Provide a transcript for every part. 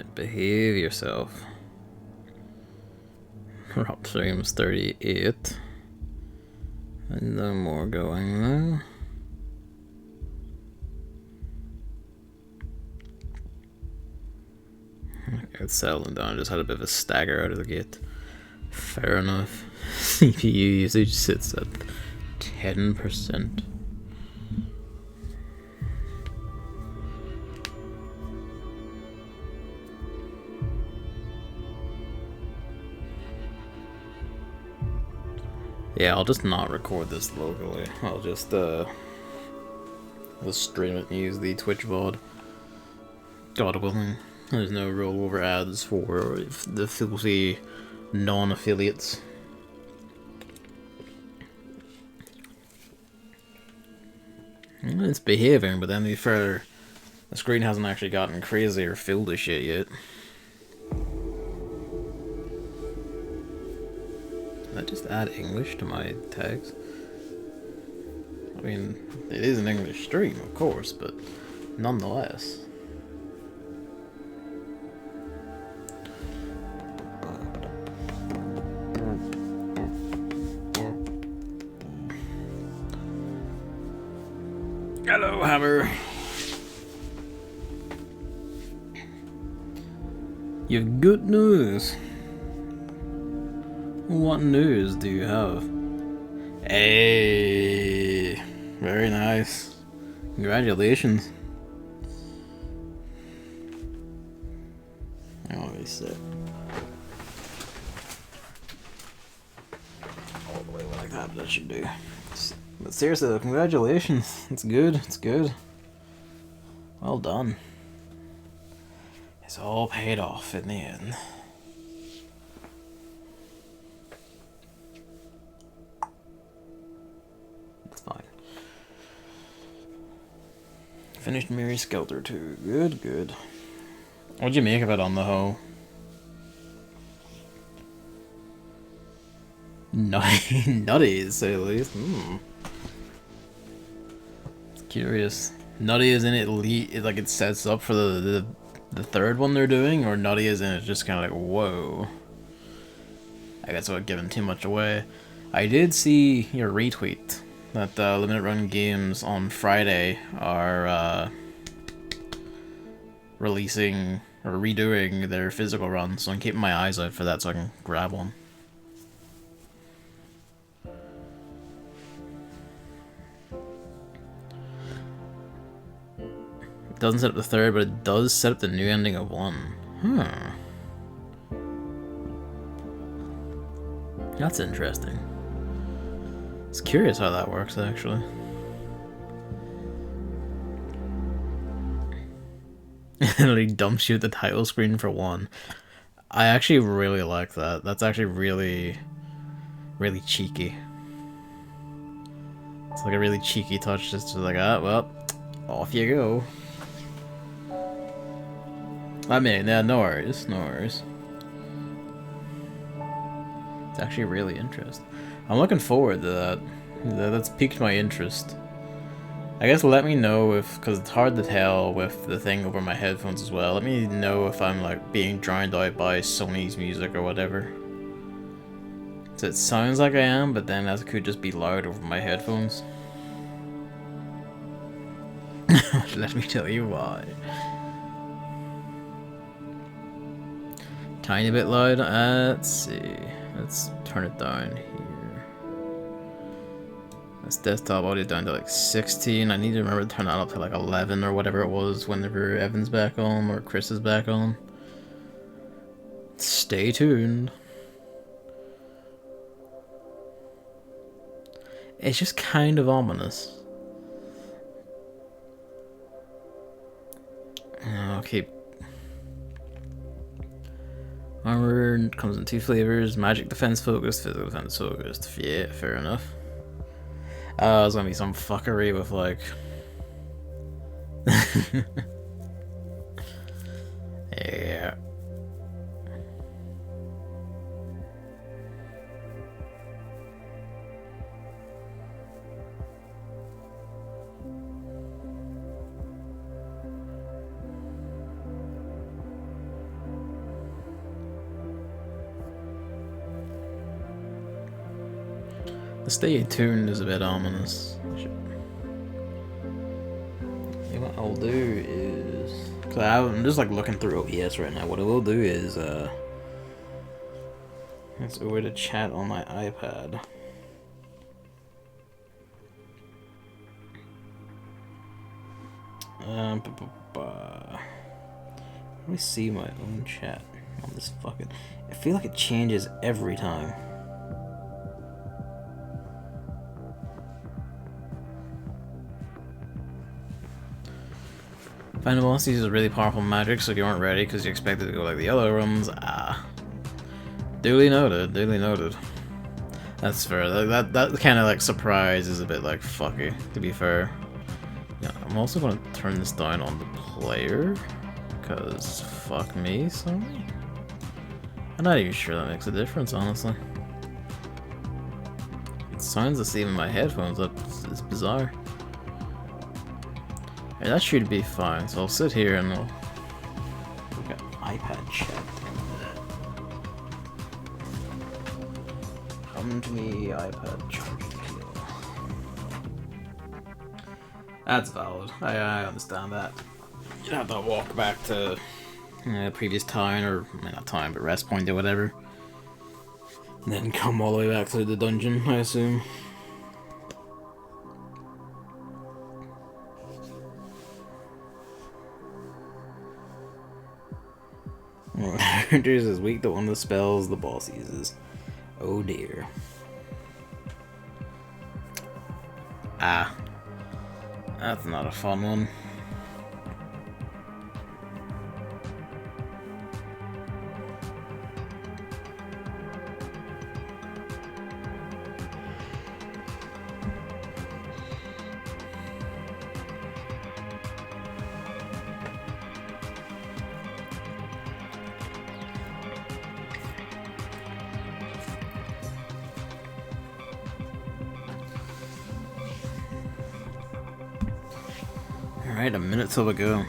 Alright, behave yourself. Rock streams 38. And no more going though. It's settling down, I just had a bit of a stagger out of the gate. Fair enough. CPU usage sits at 10%. Yeah, I'll just not record this locally. I'll just stream it and use the Twitch VOD. God willing. There's no rollover ads for the filthy non-affiliates. It's behaving, but then to be fair, the screen hasn't actually gotten crazy or filled with shit yet. Did I just add English to my tags? I mean, it is an English stream, of course, but nonetheless. Hello, Hammer. You've good news. What news do you have? Hey, very nice. Congratulations. I want to be sick. All the way like that should do. But seriously though, congratulations. It's good, it's good. Well done. It's all paid off in the end. It's fine. Finished Mary Skelter too. Good, good. What'd you make of it on the whole? Nutty, to say the least. It's curious. Nutty is in it, like it sets up for the third one they're doing, or Nutty is in it just kind of like, whoa. I guess I would give him too much away. I did see your retweet that Limited Run Games on Friday are releasing or redoing their physical runs, so I'm keeping my eyes out for that so I can grab one. It doesn't set up the third, but it does set up the new ending of 1. That's interesting. It's curious how that works, actually. And he dumps you at the title screen for 1. I actually really like that. That's actually really, really cheeky. It's like a really cheeky touch, just to like, ah, well, off you go. I mean, yeah, no worries, no worries. It's actually really interesting. I'm looking forward to that. That's piqued my interest. I guess let me know if, because it's hard to tell with the thing over my headphones as well, let me know if I'm like being drowned out by Sony's music or whatever. So it sounds like I am, but then that could just be loud over my headphones. Let me tell you why. Tiny bit loud. Let's see. Let's turn it down here. This desktop audio down to like 16. I need to remember to turn that up to like 11 or whatever it was whenever Evan's back on or Chris is back on. Stay tuned. It's just kind of ominous. Okay. Armor comes in 2 flavors: magic defense focused, physical defense focused. Yeah, fair enough. There's gonna be some fuckery with like... yeah. The stay tuned is a bit ominous. Yeah, what I'll do is, cause I'm just like looking through OBS right now. What I will do is let's go to chat on my iPad. Let me see my own chat on this fucking. I feel like it changes every time. Final boss uses really powerful magic, so if you weren't ready because you expected to go like the other ones, duly noted, duly noted. That's fair. That kind of like surprise is a bit like fucky, to be fair. Yeah, I'm also gonna turn this down on the player, cause fuck me, so I'm not even sure that makes a difference, honestly. It sounds the same in my headphones. It's bizarre. Yeah, that should be fine. So I'll sit here and I'll look at iPad chat. Come to me, iPad charging cable. That's valid. I understand that. You have to walk back to previous time, or not time, but rest point or whatever, and then come all the way back to the dungeon, I assume. Hunters is weak to one of the spells the boss uses. Oh dear. That's not a fun one. Alright, a minute till we go.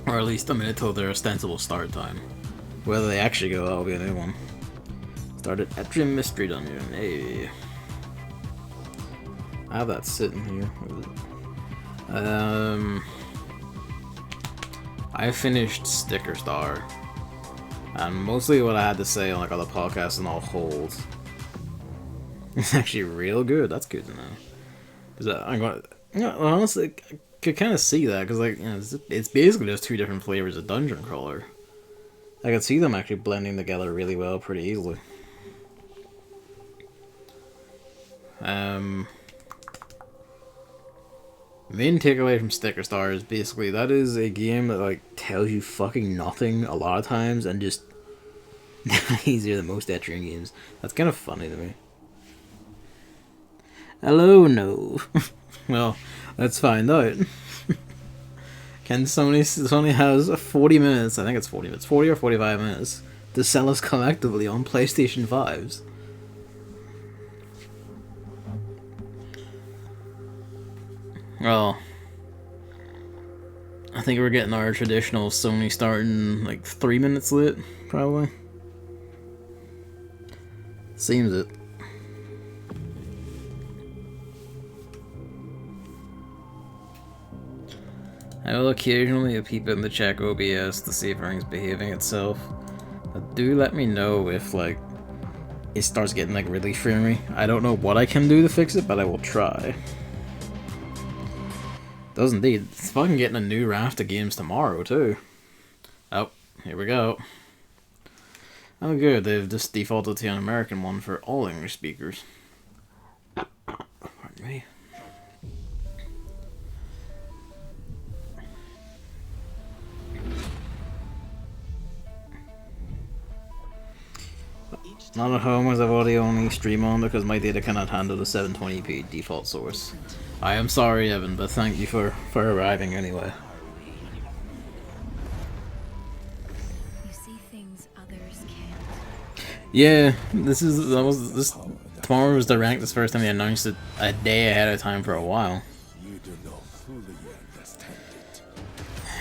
Or at least a minute till their ostensible start time. Whether they actually go, that'll be a new one. Started Etrium Mystery Dungeon. Hey. I have that sitting here. I finished Sticker Star. And mostly what I had to say on like other podcasts and all holds. It's actually real good. That's good to know. Because I'm going, honestly, I could kind of see that because like it's basically just two different flavors of dungeon crawler. I could see them actually blending together really well, pretty easily. Main takeaway from Sticker Star is basically that is a game that like tells you fucking nothing a lot of times and just easier than most Etrian games. That's kind of funny to me. Hello, no. Well, let's find out. Can Sony has 40 minutes, I think it's 40 minutes, 40 or 45 minutes, to sell us collectively on PlayStation 5s. Well, I think we're getting our traditional Sony starting like 3 minutes late, probably. Seems it. I will occasionally peep in the check OBS to see if everything's behaving itself. But do let me know if like it starts getting like really framey. I don't know what I can do to fix it, but I will try. Does indeed. It's fucking getting a new raft of games tomorrow too. Oh, here we go. Oh good, they've just defaulted to an American one for all English speakers. Pardon me. Not at home as I've already only stream on because my data cannot handle the 720p default source. I am sorry, Evan, but thank you for arriving anyway. You see things others can't. Yeah, this tomorrow was the rank. This first time they announced it a day ahead of time for a while. You do not fully understand it.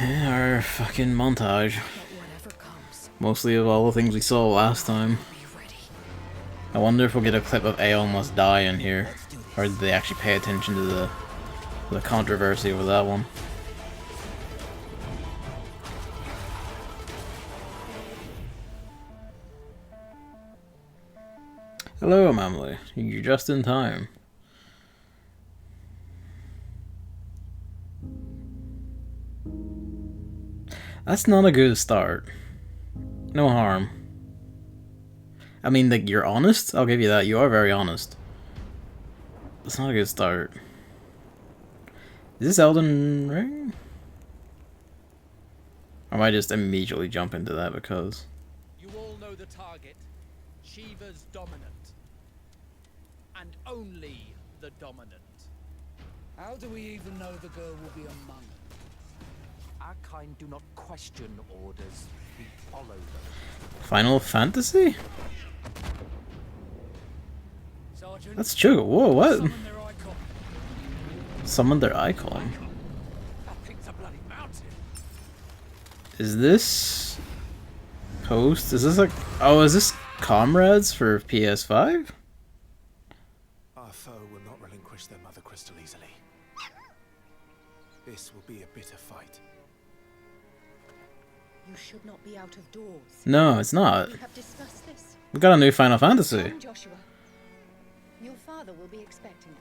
Yeah, our fucking montage. Mostly of all the things we saw last time. I wonder if we'll get a clip of A almost die in here, or did they actually pay attention to the controversy over that one? Hello, Mamley. You're just in time. That's not a good start. No harm. I mean, like, you're honest? I'll give you that. You are very honest. That's not a good start. Is this Elden Ring? Or am I just immediately jump into that because... You all know the target. Shiva's dominant. And only the dominant. How do we even know the girl will be among us? Our kind do not question orders. We follow them. Final Fantasy? Sergeant, That's true. Whoa, what? summon their icon. Summon their icon. That thing's a bloody mountain. Is this... Post? Is this like... Oh, is this Comrades for PS5? Our foe will not relinquish their mother crystal easily. This will be a bitter fight. You should not be out of doors. No, it's not. We have discussed this. We got a new Final Fantasy. Come, Joshua. Your father will be expecting us.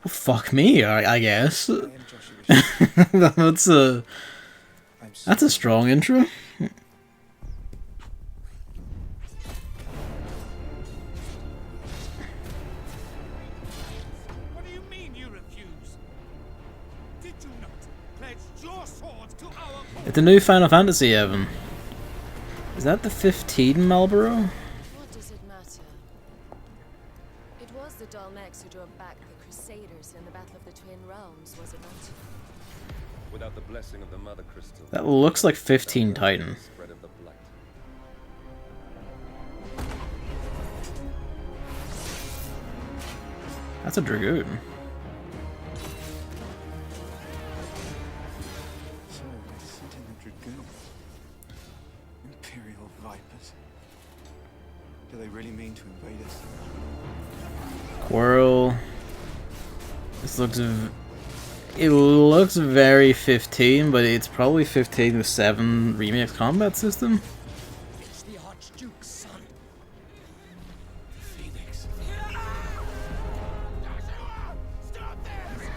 Well, fuck me, I guess. I am Joshua. That's a strong intro. What do you mean you refuse? Did you not pledge your sword to our cause? It's a new Final Fantasy, Evan. Is that the 15 Marlboro? What does it matter? It was the Dalmex who drove back the Crusaders in the Battle of the Twin Realms, was it not? Without the blessing of the Mother Crystal. That looks like 15 Titan. Spread of the blight. That's a Dragoon. So they sent in the Dragoon. Imperial Vipers. Do they really mean to invade us? Quirrell. This looks... It looks very 15, but it's probably 15 with 7 remix combat system. It's the Archduke's son. Phoenix. Stop this!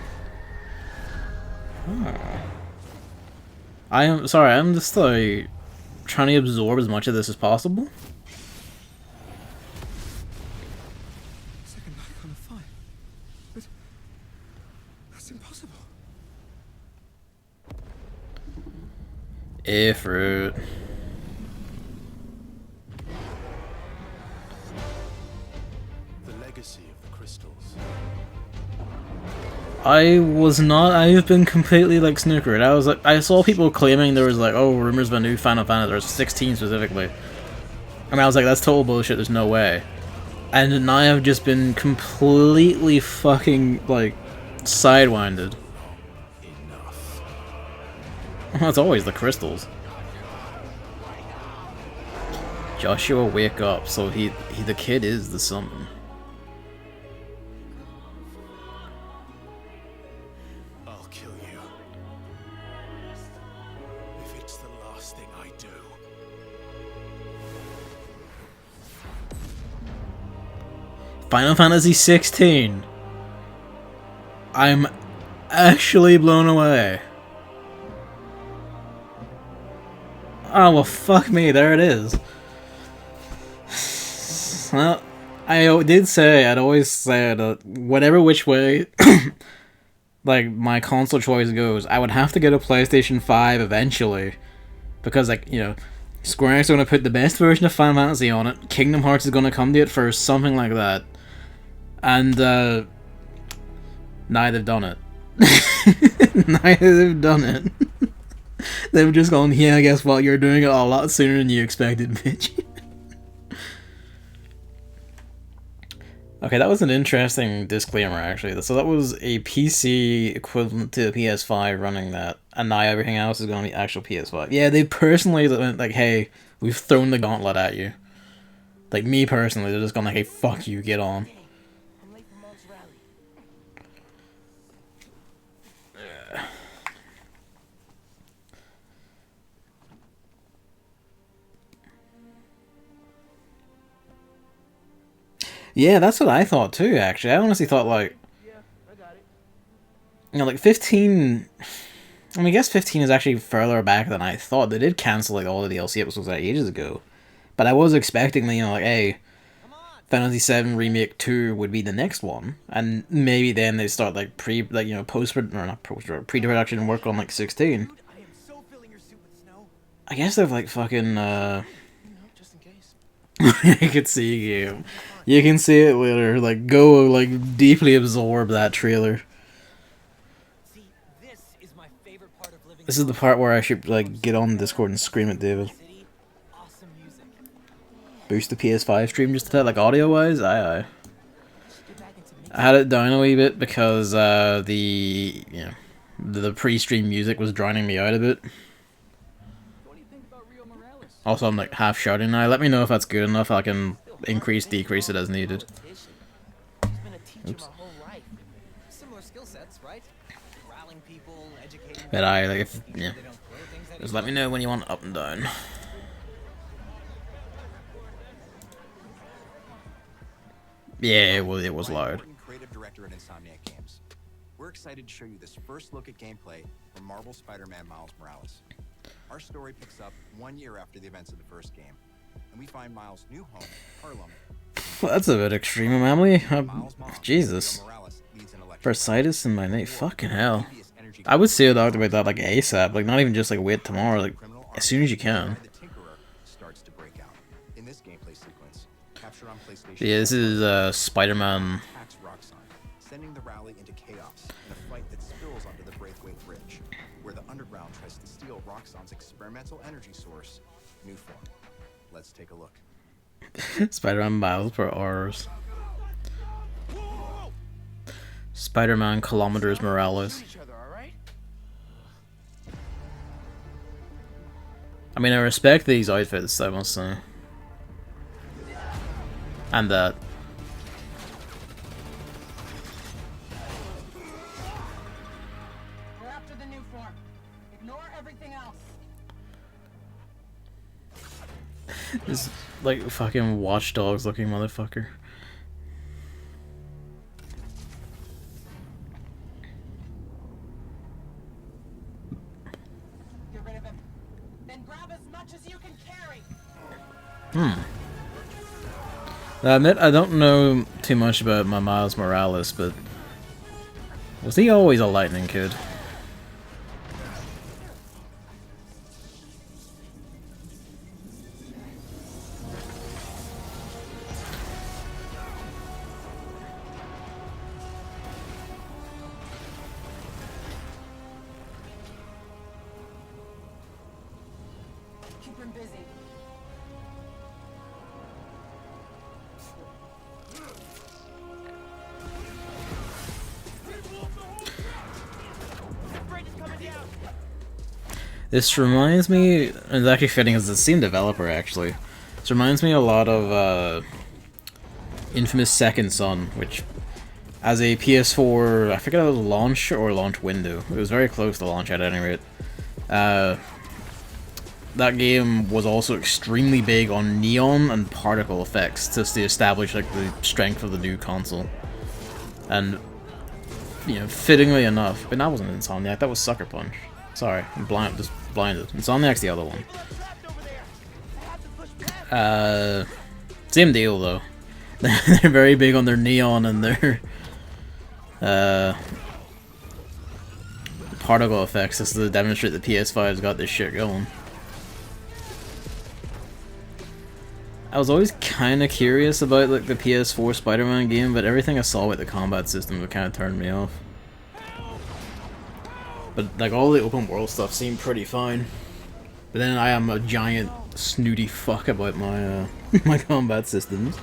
I am sorry, I'm just like trying to absorb as much of this as possible. Second icon of fire. But that's impossible. Ifrit. The legacy of the crystals. I've been completely like snookered. I was like, I saw people claiming there was like, oh, rumors of a new Final Fantasy, or 16 specifically. I mean, I was like, that's total bullshit, there's no way. And now I've just been completely fucking, like, sidewinded. Enough. Well, it's always the crystals. Joshua, wake up. So he the kid is the summon. I'll kill you. If it's the last thing I do. Final Fantasy 16. I'm actually blown away. Oh, well, fuck me, there it is. Well, I did say, I'd always said, whatever which way, like, my console choice goes, I would have to get a PlayStation 5 eventually. Because, like, you know, Square Enix is going to put the best version of Final Fantasy on it, Kingdom Hearts is going to come to it first, something like that. And, neither have done it. Neither have done it. They've just gone, yeah, guess what, you're doing it a lot sooner than you expected, bitch. Okay, that was an interesting disclaimer, actually. So that was a PC equivalent to a PS5 running that, and now everything else is going to be actual PS5. Yeah, they personally went like, hey, we've thrown the gauntlet at you. Like, me personally, they're just gonna like, hey, fuck you, get on. I'm late for Mom's rally. Yeah, that's what I thought too, actually. I honestly thought, like, you know, like 15. I mean, I guess 15 is actually further back than I thought. They did cancel, like, all the DLC episodes like ages ago. But I was expecting, you know, like, hey, Final Fantasy VII Remake 2 would be the next one. And maybe then they start, like, pre-production work on, like, 16. I guess they've, like, fucking, Just in case. I can see you. You can see it later. Like, go, like, deeply absorb that trailer. See, this is my favorite part of living. This is the part where I should, like, get on Discord and scream at David. City. Awesome music. Boost the PS5 stream just a bit, like, audio-wise? Aye. I had it down a wee bit because, the pre-stream music was drowning me out a bit. Also, I'm, like, half shouting now. Let me know if that's good enough. I can increase, decrease it as needed. He's been a teacher Oops. my whole life. Similar skill sets, right? Rallying people, educating But I, like, if, them, yeah. they don't clear things that Just let me know when you want up and down. Yeah, it was loud. Creative director at Insomniac Games. We're excited to show you this first look at gameplay from Marvel Spider-Man Miles Morales. Our story picks up 1 year after the events of the first game, and we find Miles' new home, Harlem. Well, that's a bit extreme, Emily. Miles' mom, Jesus. Morales, leads an electric Bursitis in my name. Fucking hell. I would see a doctor about that, like, ASAP. Like, not even just, like, wait tomorrow. Like, as soon as you can. The Tinkerer starts to break out. In this gameplay sequence, captured on PlayStation. Yeah, this is, Spider-Man. Attacks Roxxon, sending the rally into chaos in a fight that spills onto the Breakaway Bridge, where the underground tries to steal Roxxon's experimental energy source, Newform. Let's take a look. Spider-Man miles per hours. Spider-Man kilometers Morales. I mean, I respect these outfits, I must say. And that. We're after the new form. Ignore everything else. This, like, fucking Watch Dogs looking motherfucker. Get rid of him. Then grab as much as you can carry. I admit, I don't know too much about my Miles Morales, but was he always a lightning kid? Keep him busy. This reminds me, it's actually fitting as the same developer actually. This reminds me a lot of Infamous Second Son, which as a PS4, I forget if it was launch or launch window. It was very close to launch at any rate. That game was also extremely big on neon and particle effects just to establish like the strength of the new console. And you know, fittingly enough, but that wasn't Insomniac, that was Sucker Punch. Sorry, I'm just blinded. Insomniac's the other one. Same deal though. They're very big on their neon and their particle effects just to demonstrate the PS5's got this shit going. I was always kind of curious about like the PS4 Spider-Man game, but everything I saw with the combat system would kind of turned me off. But like all the open world stuff seemed pretty fine. But then I am a giant snooty fuck about my my combat systems.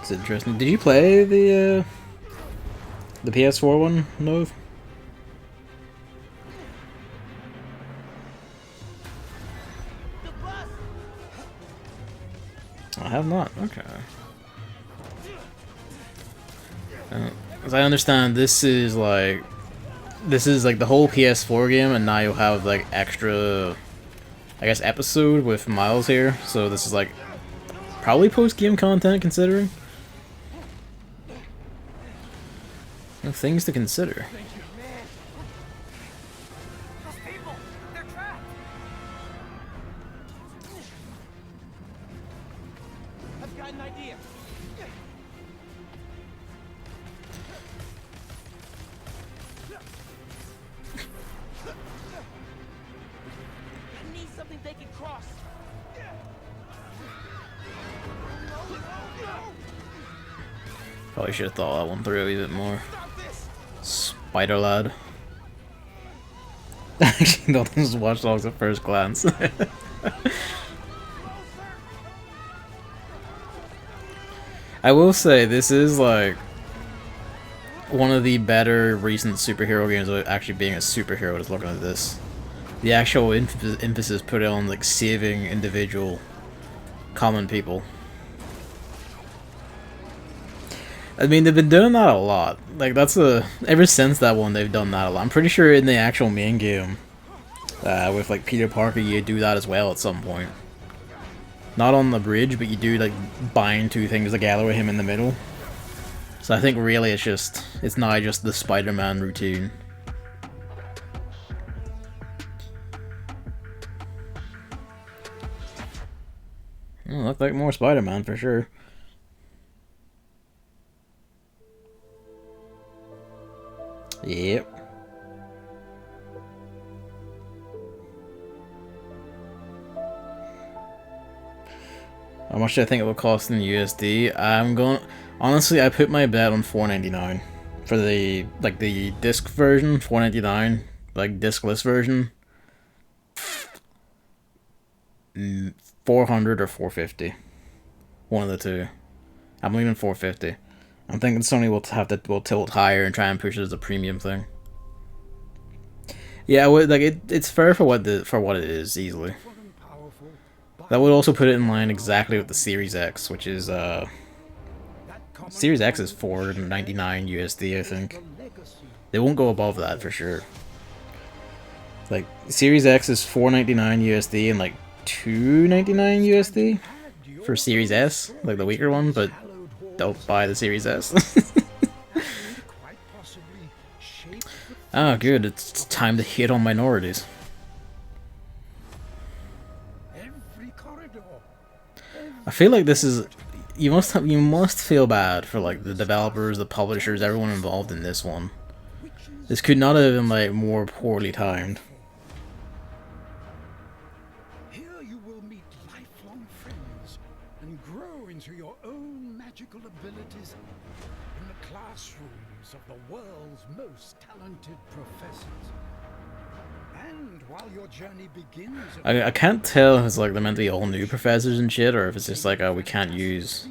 It's interesting. Did you play the The PS4 one? No. I have not. Okay. As I understand, this is like the whole PS4 game, and now you'll have like extra, I guess, episode with Miles here. So this is like probably post-game content, considering. Things to consider. I've got an idea. I need something they can cross. Probably should have thought that one through a wee bit more. Spider Lad. Actually, no, this is Watch Dogs at first glance. I will say, this is like one of the better recent superhero games of actually being a superhero. Just looking at this, the actual emphasis put on like saving individual common people. I mean, they've been doing that a lot. Like, that's ever since that one, they've done that a lot. I'm pretty sure in the actual main game, with like Peter Parker, you do that as well at some point. Not on the bridge, but you do like bind two things together with him in the middle. So I think really it's now just the Spider-Man routine. Look like more Spider-Man for sure. Yep. How much do I think it will cost in USD? Honestly, I put my bet on $4.99 for the disc version, $4.99, like discless version. 400 or 450. One of the two. I'm leaning 450. I'm thinking Sony will tilt higher and try and push it as a premium thing. Yeah, it's fair for what it is, easily. That would also put it in line exactly with the Series X, which is Series X is $4.99 USD, I think. They won't go above that for sure. Like Series X is $4.99 USD and like $2.99 USD for Series S, like the weaker one, but don't buy the Series S. Oh, good. It's time to hit on minorities. I feel like this is you must feel bad for like the developers, the publishers, everyone involved in this one. This could not have been like more poorly timed. Here you will meet lifelong friends and grow into your own magical abilities in the classrooms of the world's most talented professors. And while your journey begins, I can't tell if it's like they're meant to be all new professors and shit, or if it's just like we can't use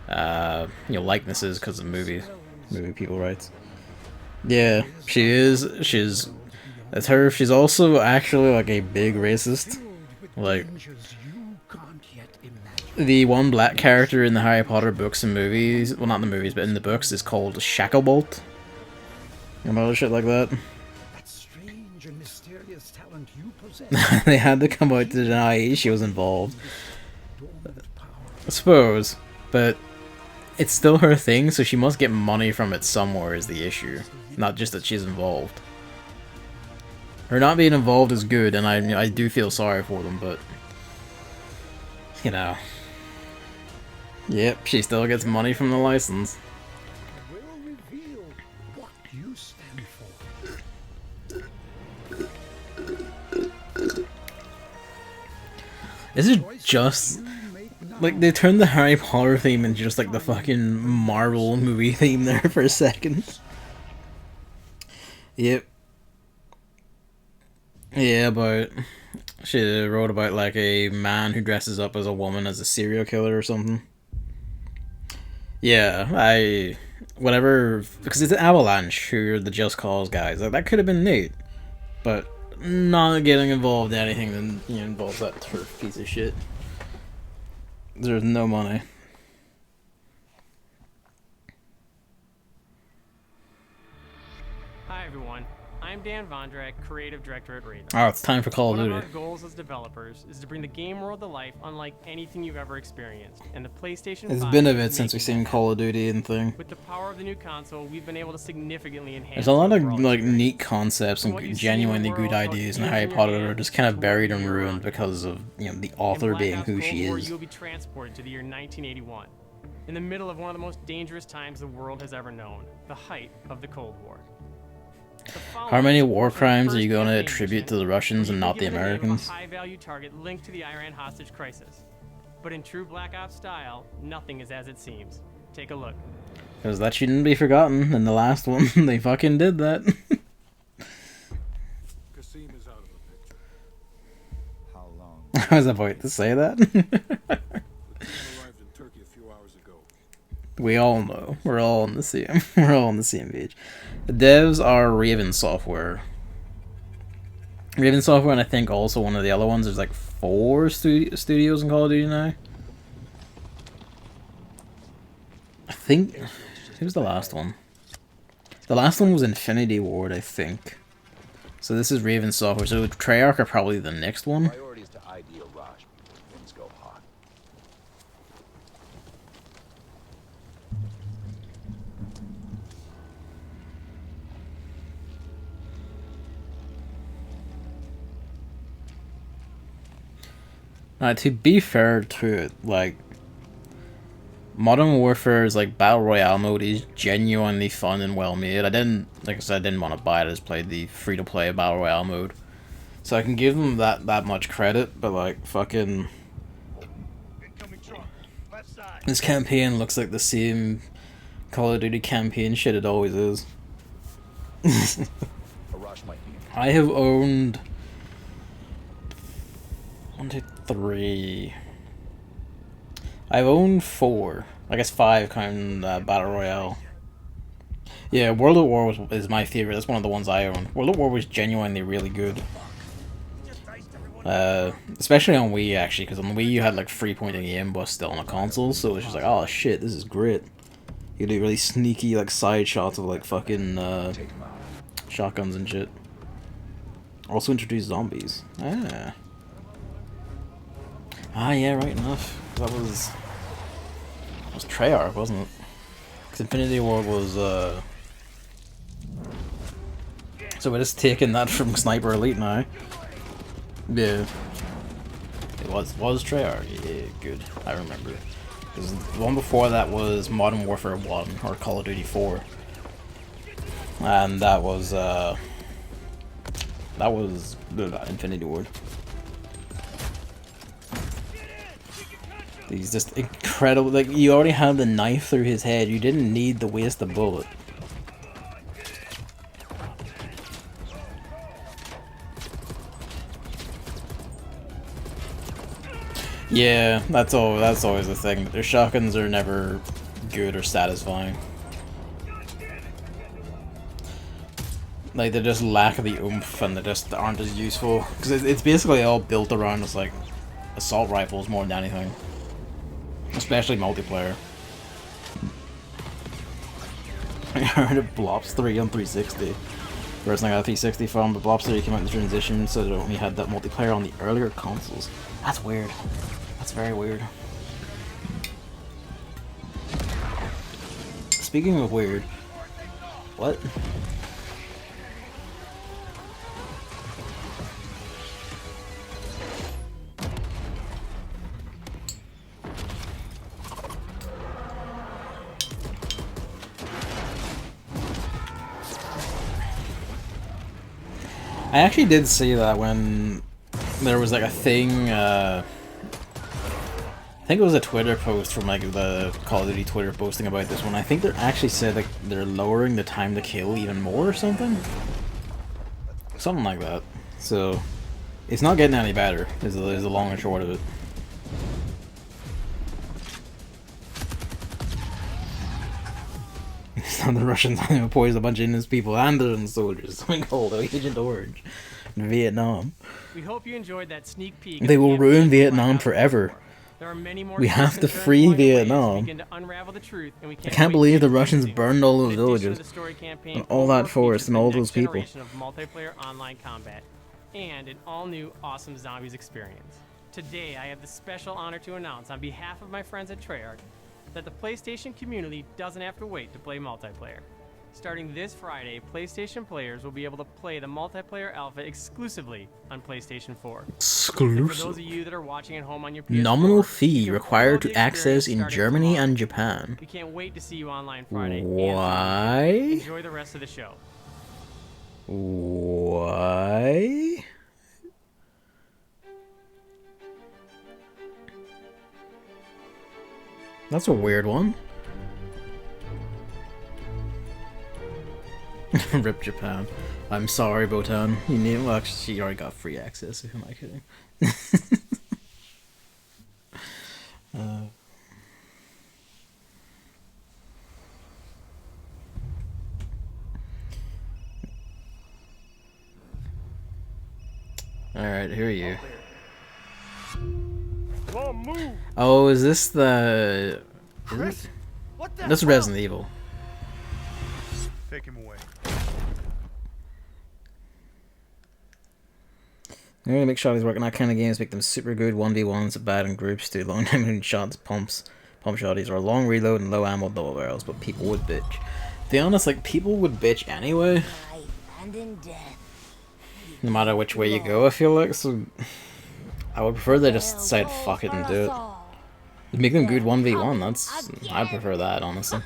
likenesses because of movie people rights. Yeah, she's that's her. She's also actually like a big racist. Like the one black character in the Harry Potter books and movies, well not in the movies but in the books, is called Shacklebolt and other shit like that. They had to come out to deny she was involved, I suppose, but it's still her thing, so she must get money from it somewhere is the issue, not just that she's involved. Her not being involved is good, and I do feel sorry for them, but you know, yep, she still gets money from the license. Is it just like they turned the Harry Potter theme into just like the fucking Marvel movie theme there for a second? Yep. Yeah, but she wrote about like a man who dresses up as a woman as a serial killer or something. Yeah, whatever, because it's an Avalanche who are the Just Cause guys. Like, that could have been neat, but not getting involved in anything that involves that turf piece of shit. There's no money. Hi everyone, I'm Dan Vondrak, creative director at Raven. Oh, it's time for Call of Duty. One of our goals as developers is to bring the game world to life unlike anything you've ever experienced, and the PlayStation 5 It's been a bit is since we've making seen that Call of Duty and thing. happen. With the power of the new console, we've been able to significantly enhance There's a lot the of overall like experience. neat concepts From what and you see in the genuinely good world, how it ideas in feels Harry in your Potter are hand, just kind of to buried what and you ruined run. because of the In author Black being Ops who Cold she War, is. you'll be transported to the year 1981, in the middle of one of the most dangerous times the world has ever known, the height of the Cold War. How many war crimes are you going to campaign attribute mission, to the Russians and where you not the get given name of a Americans? high-value target linked to the Iran hostage crisis. But in true Black Ops style, nothing is as it seems. Take a look. Because that shouldn't be forgotten. In the last one, they fucking did that. Kasim is out of the picture. How long? I was about to say that. The team arrived in Turkey a few hours ago. We all know. We're all on the same. We're all on the same page. The devs are Raven Software. Raven Software, and I think also one of the other ones. There's like 4 studios in Call of Duty now. I think. Who's the last one? The last one was Infinity Ward, I think. So this is Raven Software. So Treyarch are probably the next one. Priorities to ideal Raj before things go hot. Now, to be fair to it, like, Modern Warfare's like Battle Royale mode is genuinely fun and well made. I didn't, like I said, I didn't want to buy it. I just played the free-to-play Battle Royale mode. So I can give them that much credit, but like, fucking... This campaign looks like the same Call of Duty campaign shit it always is. I have owned... 1, 2, 3... I've owned 4. I guess 5 counting Battle Royale. Yeah, World at War is my favorite. That's one of the ones I own. World at War was genuinely really good. Especially on Wii, actually, because on Wii you had like free-pointing aim but still on a console, so it was just like, oh shit, this is great. You do really sneaky like side shots of like fucking shotguns and shit. Also introduced zombies. Ah, yeah, right enough. That was Treyarch, wasn't it? Because Infinity Ward was, So we're just taking that from Sniper Elite now. Yeah. It was Treyarch. Yeah, good. I remember. Because the one before that was Modern Warfare 1, or Call of Duty 4. And that was Infinity Ward. He's just incredible. Like, you already had the knife through his head. You didn't need to waste the bullet. Yeah, that's always the thing. Their shotguns are never good or satisfying. Like, they just lack the oomph and they just aren't as useful. Because it's basically all built around just like assault rifles more than anything. Especially multiplayer. I heard it Blops 3 on 360. First thing I got a 360 from, but Blops 3 came out in the transition, so it only had that multiplayer on the earlier consoles. That's weird. That's very weird. Speaking of weird, what? I actually did see that when there was like a thing, I think it was a Twitter post from like the Call of Duty Twitter posting about this one. I think they actually said like they're lowering the time to kill even more or something. Something like that. So it's not getting any better is the long and short of it. And the Russians poisoned a bunch of innocent people and their soldiers. Something called Agent Orange in Vietnam. We hope you enjoyed that sneak peek. They will ruin Vietnam forever. There are many more We have to free Vietnam. I can't believe the Russians burned all those villages and all that forest and all those people. Of multiplayer online combat and an all-new awesome zombies experience. Today, I have the special honor to announce on behalf of my friends at Treyarch that the PlayStation community doesn't have to wait to play multiplayer. Starting this Friday, PlayStation players will be able to play the multiplayer alpha exclusively on PlayStation 4. Exclusive. And for those of you that are watching at home on your PS4, nominal fee required to access in Germany and Japan. We can't wait to see you online Friday. Why? Enjoy the rest of the show. Why? That's a weird one. Rip Japan. I'm sorry, Botan. You need. Well, actually, she already got free access. Who am I kidding? Alright, who are you? Oh, is this the... Chris? What the This is Resident Evil. Take him away. I'm gonna make sure these work in that kind of games, make them super good 1v1s, bad in groups, do long damage shots, pump shotties, or long reload and low ammo double barrels, but people would bitch. To be honest, like, people would bitch anyway. No matter which way you go, I feel like, so... I would prefer they just decide fuck it and do it. Make them good 1v1, that's... I'd prefer that, honestly.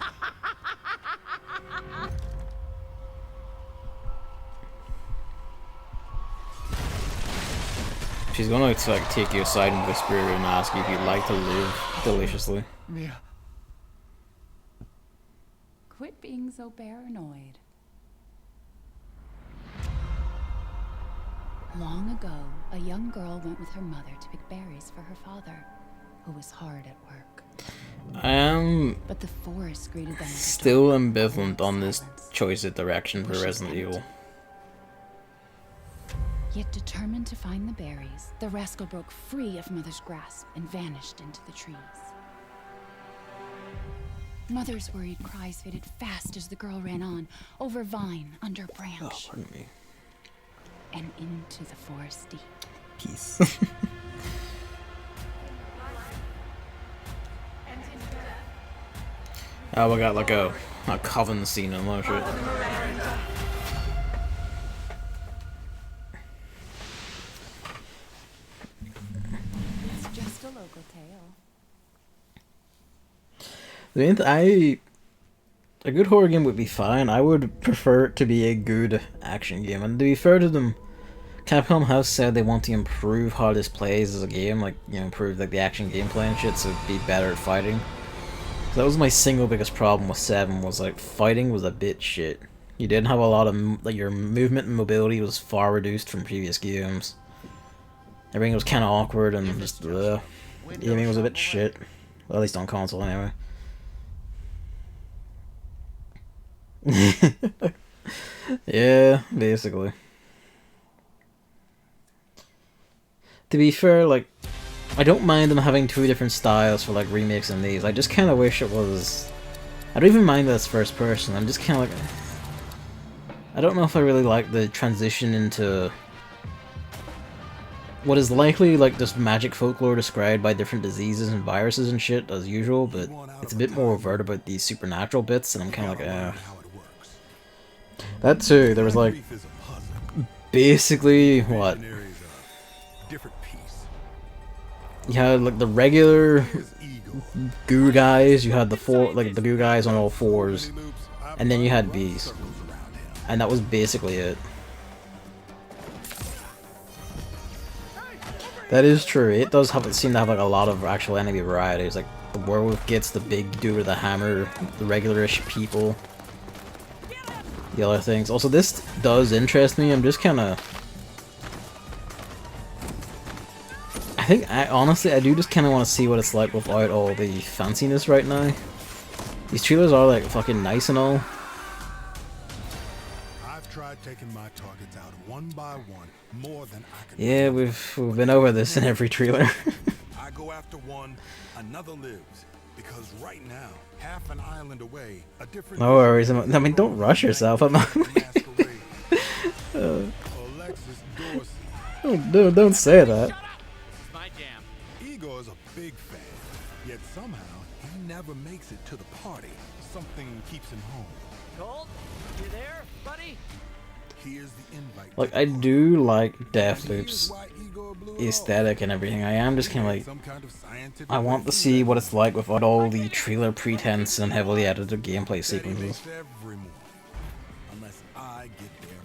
She's gonna like take you aside and whisper and ask you if you'd like to live deliciously. Mia. Quit being so paranoid. Long ago, a young girl went with her mother to pick berries for her father, who was hard at work. I am but the forest greeted them still ambivalent on this choice of direction for Resident Evil. Yet determined to find the berries, the rascal broke free of Mother's grasp and vanished into the trees. Mother's worried cries faded fast as the girl ran on, over vine, under branch. Oh, pardon me. And into the forest deep. Peace. Oh, we got like a coven scene and all shit. It's just a local tale. A good horror game would be fine. I would prefer it to be a good action game. And to be fair to them, Capcom has said they want to improve how this plays as a game, like, you know, improve like the action gameplay and shit, so be better at fighting. So that was my single biggest problem with 7, was like fighting was a bit shit. You didn't have a lot of like your movement and mobility was far reduced from previous games. Everything was kind of awkward and just aiming was a bit shit. Well, at least on console anyway. Yeah, basically. To be fair, like, I don't mind them having 2 different styles for like remakes and these. I just kind of wish it was... I don't even mind that it's first person. I'm just kind of like... I don't know if I really like the transition into what is likely like just magic folklore described by different diseases and viruses and shit as usual, but it's a bit more overt about these supernatural bits, and I'm kind of like, That too, there was like, basically, what? You had like the regular goo guys, you had the the goo guys on all 4s, and then you had bees. And that was basically it. That is true. It does seem to have like a lot of actual enemy varieties. Like the werewolf gets the big dude with the hammer, the regularish people, the other things. Also, this does interest me. I'm just kind of... honestly, I do just kind of want to see what it's like without all the fanciness right now. These trailers are like fucking nice and all. I've tried taking my targets out one by one more than I can. Yeah, we've been over this in every trailer. I go after one, another lives. Because right now, half an island away, a different. No worries. I mean, don't rush yourself. Don't say that. My jam. Igor's a big fan, yet somehow he never makes it to the party. Something keeps him home. Colt, you there, buddy? Here's the invite. Like, I do like Deathloop's aesthetic and everything. I am just kind of like, I want to see what it's like without all the trailer pretense and heavily edited gameplay sequences. Unless I get there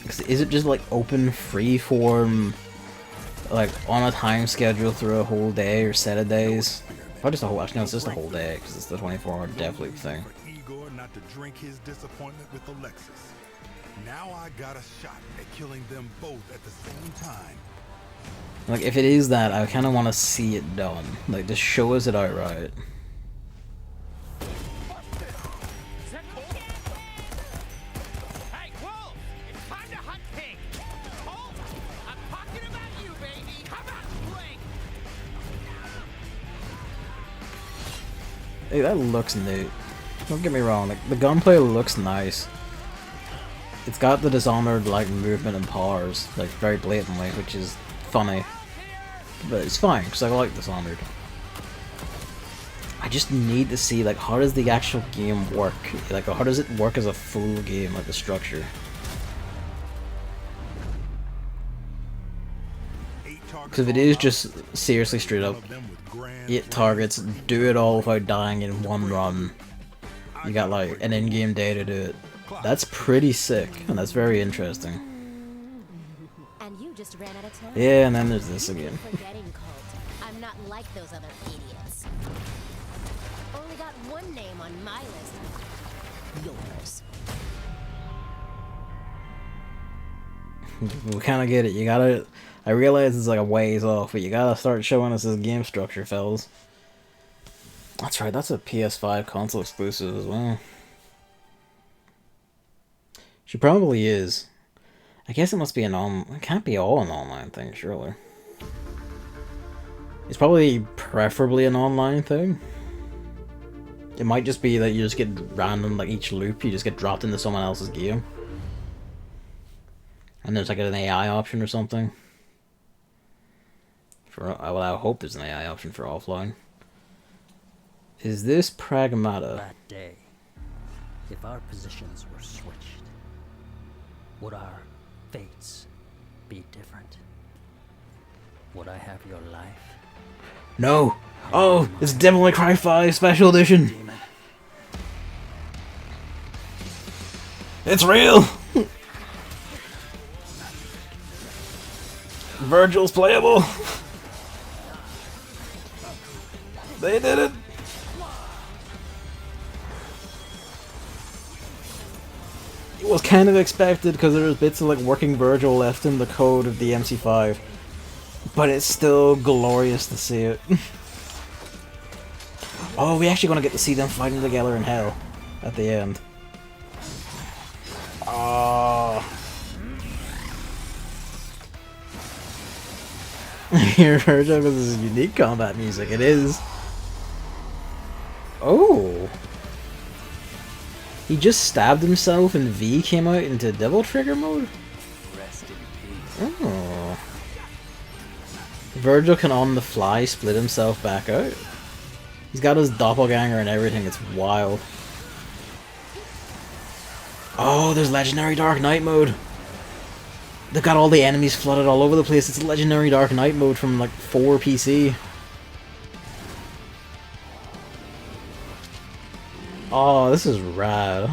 first. Is it just like open freeform, like on a time schedule through a whole day or set of days? Or just a whole, actually no, it's just a whole day because it's the 24-hour Deathloop thing. Igor not to drink his disappointment with Alexis. Now I got a shot at killing them both at the same time. Like, if it is that, I kind of want to see it done. Like, just show us it outright. Hey, Wolf! It's time to hunt pig! Colt! I'm talking about you, baby! Come on, Blake! Hey, that looks neat. Don't get me wrong, like, the gunplay looks nice. It's got the Dishonored, like, movement and powers, like, very blatantly, which is funny. But it's fine, because I like Dishonored. I just need to see, like, how does the actual game work? Like, how does it work as a full game, like, the structure? Because if it is just seriously straight up 8 targets, do it all without dying in one run, you got, like, an in-game day to do it. That's pretty sick, and that's very interesting. And you just ran out of time. Yeah, and then there's this again. Forgetting Colt. I'm not like those other idiots. Only got one name on my list. Yours. We kind of get it. You gotta. I realize it's like a ways off, but you gotta start showing us this game structure, fellas. That's right. That's a PS5 console exclusive as well. She probably is. I guess it must be an it can't be all an online thing, surely. It's probably preferably an online thing. It might just be that you just get random, like each loop, you just get dropped into someone else's game. And there's like an AI option or something. Well, I hope there's an AI option for offline. Is this Pragmata? That day, if our positions were switched, would our fates be different? Would I have your life? No! Oh, it's Devil May Cry 5 Special Edition! It's real! Virgil's playable! They did it! It was kind of expected because there was bits of like working Virgil left in the code of DMC5. But it's still glorious to see it. Oh, we're actually gonna get to see them fighting together in hell at the end. Oh. Your Virgil with this unique combat music, it is. Oh. He just stabbed himself and V came out into Devil Trigger mode? Rest in peace. Oh. Virgil can on the fly split himself back out. He's got his doppelganger and everything, it's wild. Oh, there's Legendary Dark Knight mode. They've got all the enemies flooded all over the place. It's Legendary Dark Knight mode from like 4 PC. Oh, this is rad.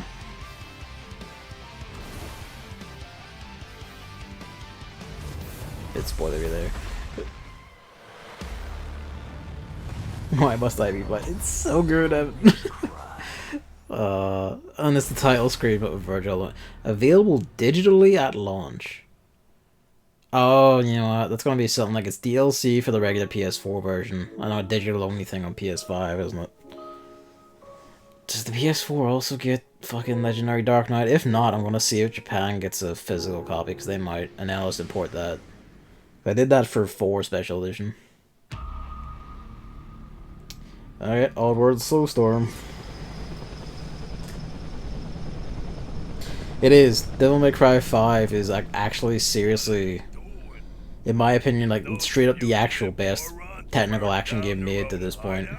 It's spoilery there. Why must I be? But it's so good. And it's the title screen, but with Virgil. Available digitally at launch. Oh, you know what? That's gonna be something like it's DLC for the regular PS4 version. I know a digital only thing on PS5, isn't it? Does the PS4 also get fucking Legendary Dark Knight? If not, I'm gonna see if Japan gets a physical copy, because they might, and now let's import that. I did that for 4 Special Edition. Alright, Oddworld Soulstorm. It is. Devil May Cry 5 is like actually seriously, in my opinion, like straight up the actual best technical action game made to this point.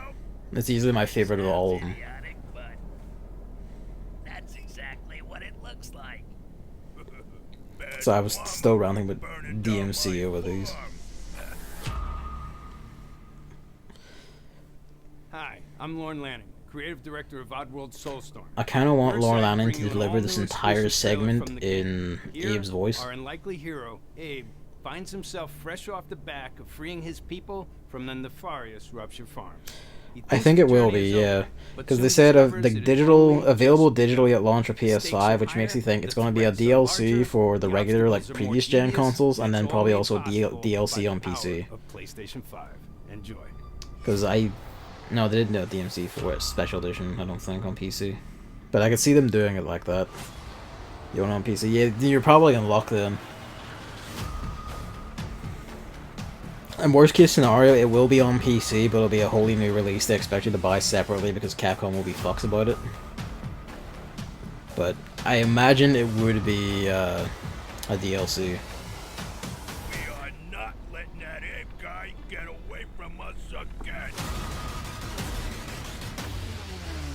It's easily my favorite of all of them. That's exactly what it looks like. So I was still rounding with DMC over these. Hi, I'm Lorne Lanning, creative director of Oddworld Soulstorm. I kind of want We're Lorne excited Lanning bring to you an deliver this all-new entire exclusive trailer from segment the game. in Here, Abe's voice. Our unlikely hero, Abe, finds himself fresh off the back of freeing his people from the nefarious Rupture Farms. I think it will be, yeah, because they said of the digital available digitally at launch for PS5, which makes you think it's going to be a DLC for the regular like previous gen consoles, and then probably also DLC on PC. PlayStation 5. Enjoy. Because no, they didn't do a DMC for it, Special Edition, I don't think, on PC. But I could see them doing it like that. You want it on PC? Yeah, you're probably in luck then. And worst case scenario, it will be on PC, but it'll be a wholly new release they expect you to buy separately because Capcom will be fucks about it. But I imagine it would be a DLC. We are not letting that Abe guy get away from us again.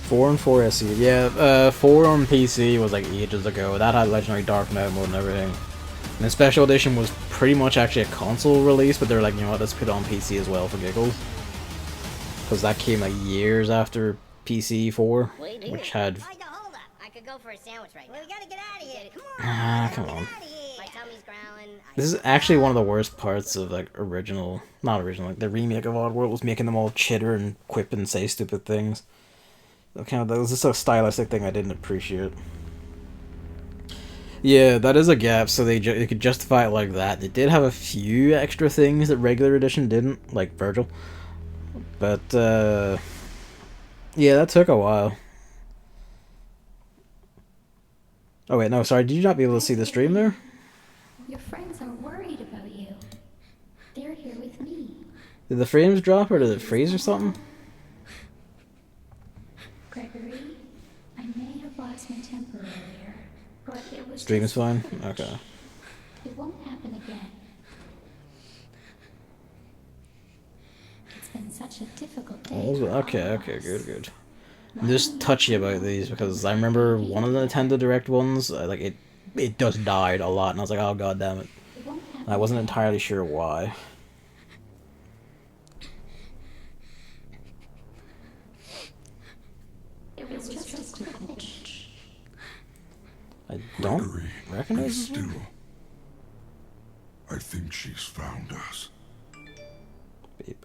4 and 4 SE, yeah, 4 on PC was like ages ago. That had Legendary Dark Knight mode and everything. And the Special Edition was pretty much actually a console release, but they're like, you know what, let's put it on PC as well for giggles. Because that came like years after PC 4, which had... Hold up. I could go for a sandwich right now. Well, we gotta get out of here. Come on. Ah, come on. My tummy's growling. This is actually one of the worst parts of like not original, like the remake of Oddworld was making them all chitter and quip and say stupid things. That was just a stylistic thing I didn't appreciate. Yeah, that is a gap, so they could justify it like that. They did have a few extra things that regular edition didn't, like Virgil. But, yeah, that took a while. Oh wait, no, sorry, did you not be able to see the stream there? Your friends are worried about you. They're here with me. Did the frames drop or did it freeze or something? Gregory, I may have lost my temper earlier, but it was Stream is just fine? footage. Okay. It won't happen again. It's been such a difficult day. Oh, okay, good. I'm just touchy about these because I remember one of the Nintendo Direct ones, like it just died a lot, and I was like, oh god damn it. And I wasn't entirely sure why. It was just a glitch. I don't recognize this one. I think she's found us. Beep.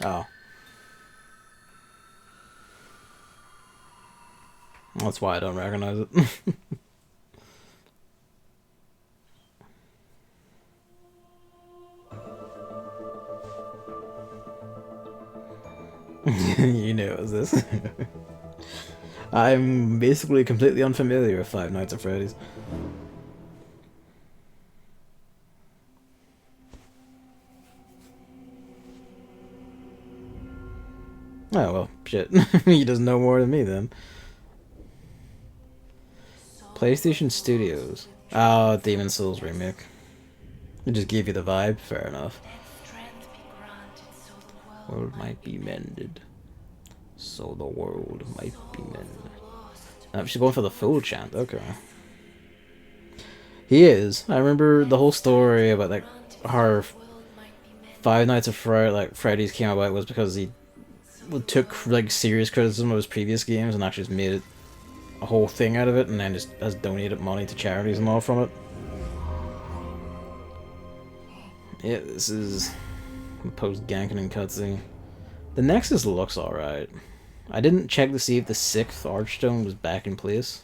Oh. That's why I don't recognize it. You knew it was this. I'm basically completely unfamiliar with Five Nights at Freddy's. Oh well, shit. He doesn't know more than me then. PlayStation Studios. Oh, Demon's Souls remake. It just gave you the vibe. Fair enough. World might be mended. So the world might be mended. She's going for the full chant. Okay. He is. I remember the whole story about like her Five Nights at Freddy's came about was because he took like serious criticism of his previous games and actually just made it a whole thing out of it, and then just has donated money to charities and all from it. Yeah, this is post-ganking and cutscene. The Nexus looks alright. I didn't check to see if the 6th Archstone was back in place.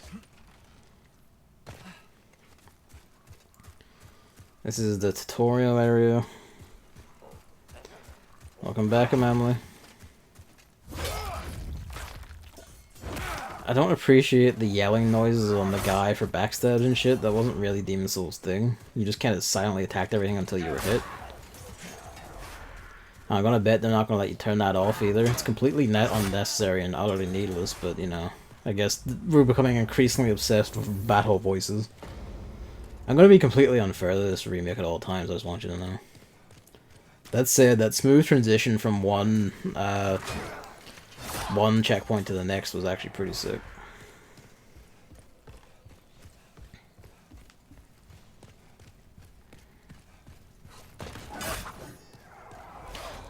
This is the tutorial area. Welcome back, Emily. I don't appreciate the yelling noises on the guy for backstabs and shit. That wasn't really Demon Souls' thing. You just kind of silently attacked everything until you were hit. I'm gonna bet they're not gonna let you turn that off either. It's completely unnecessary and utterly needless, but you know, I guess we're becoming increasingly obsessed with battle voices. I'm gonna be completely unfair to this remake at all times, I just want you to know. That said, that smooth transition from one checkpoint to the next was actually pretty sick.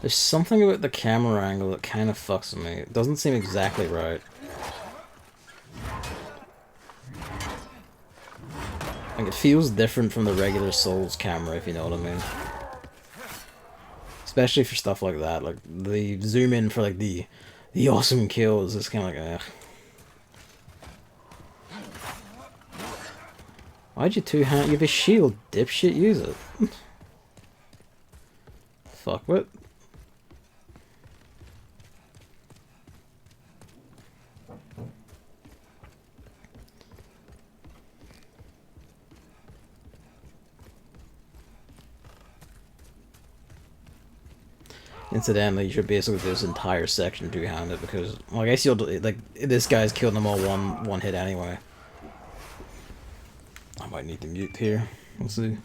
There's something about the camera angle that kind of fucks with me. It doesn't seem exactly right. Like, it feels different from the regular Souls camera, if you know what I mean. Especially for stuff like that. Like, the zoom in for, like, the awesome kills is kind of like, ugh. Why'd you two-hand? You have a shield, dipshit, use it. Fuck, what? Incidentally, you should basically do this entire section two-handed because, well, I guess you'll like this guy's killed them all one hit anyway. I might need to mute here. We'll see.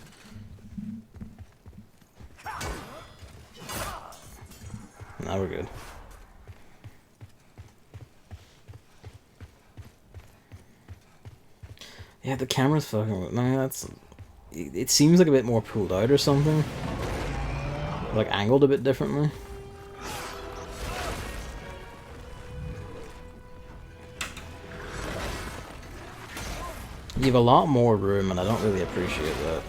Now we're good. Yeah, the camera's fucking. No, that's. It seems like a bit more pulled out or something. Like angled a bit differently. You have a lot more room and I don't really appreciate that.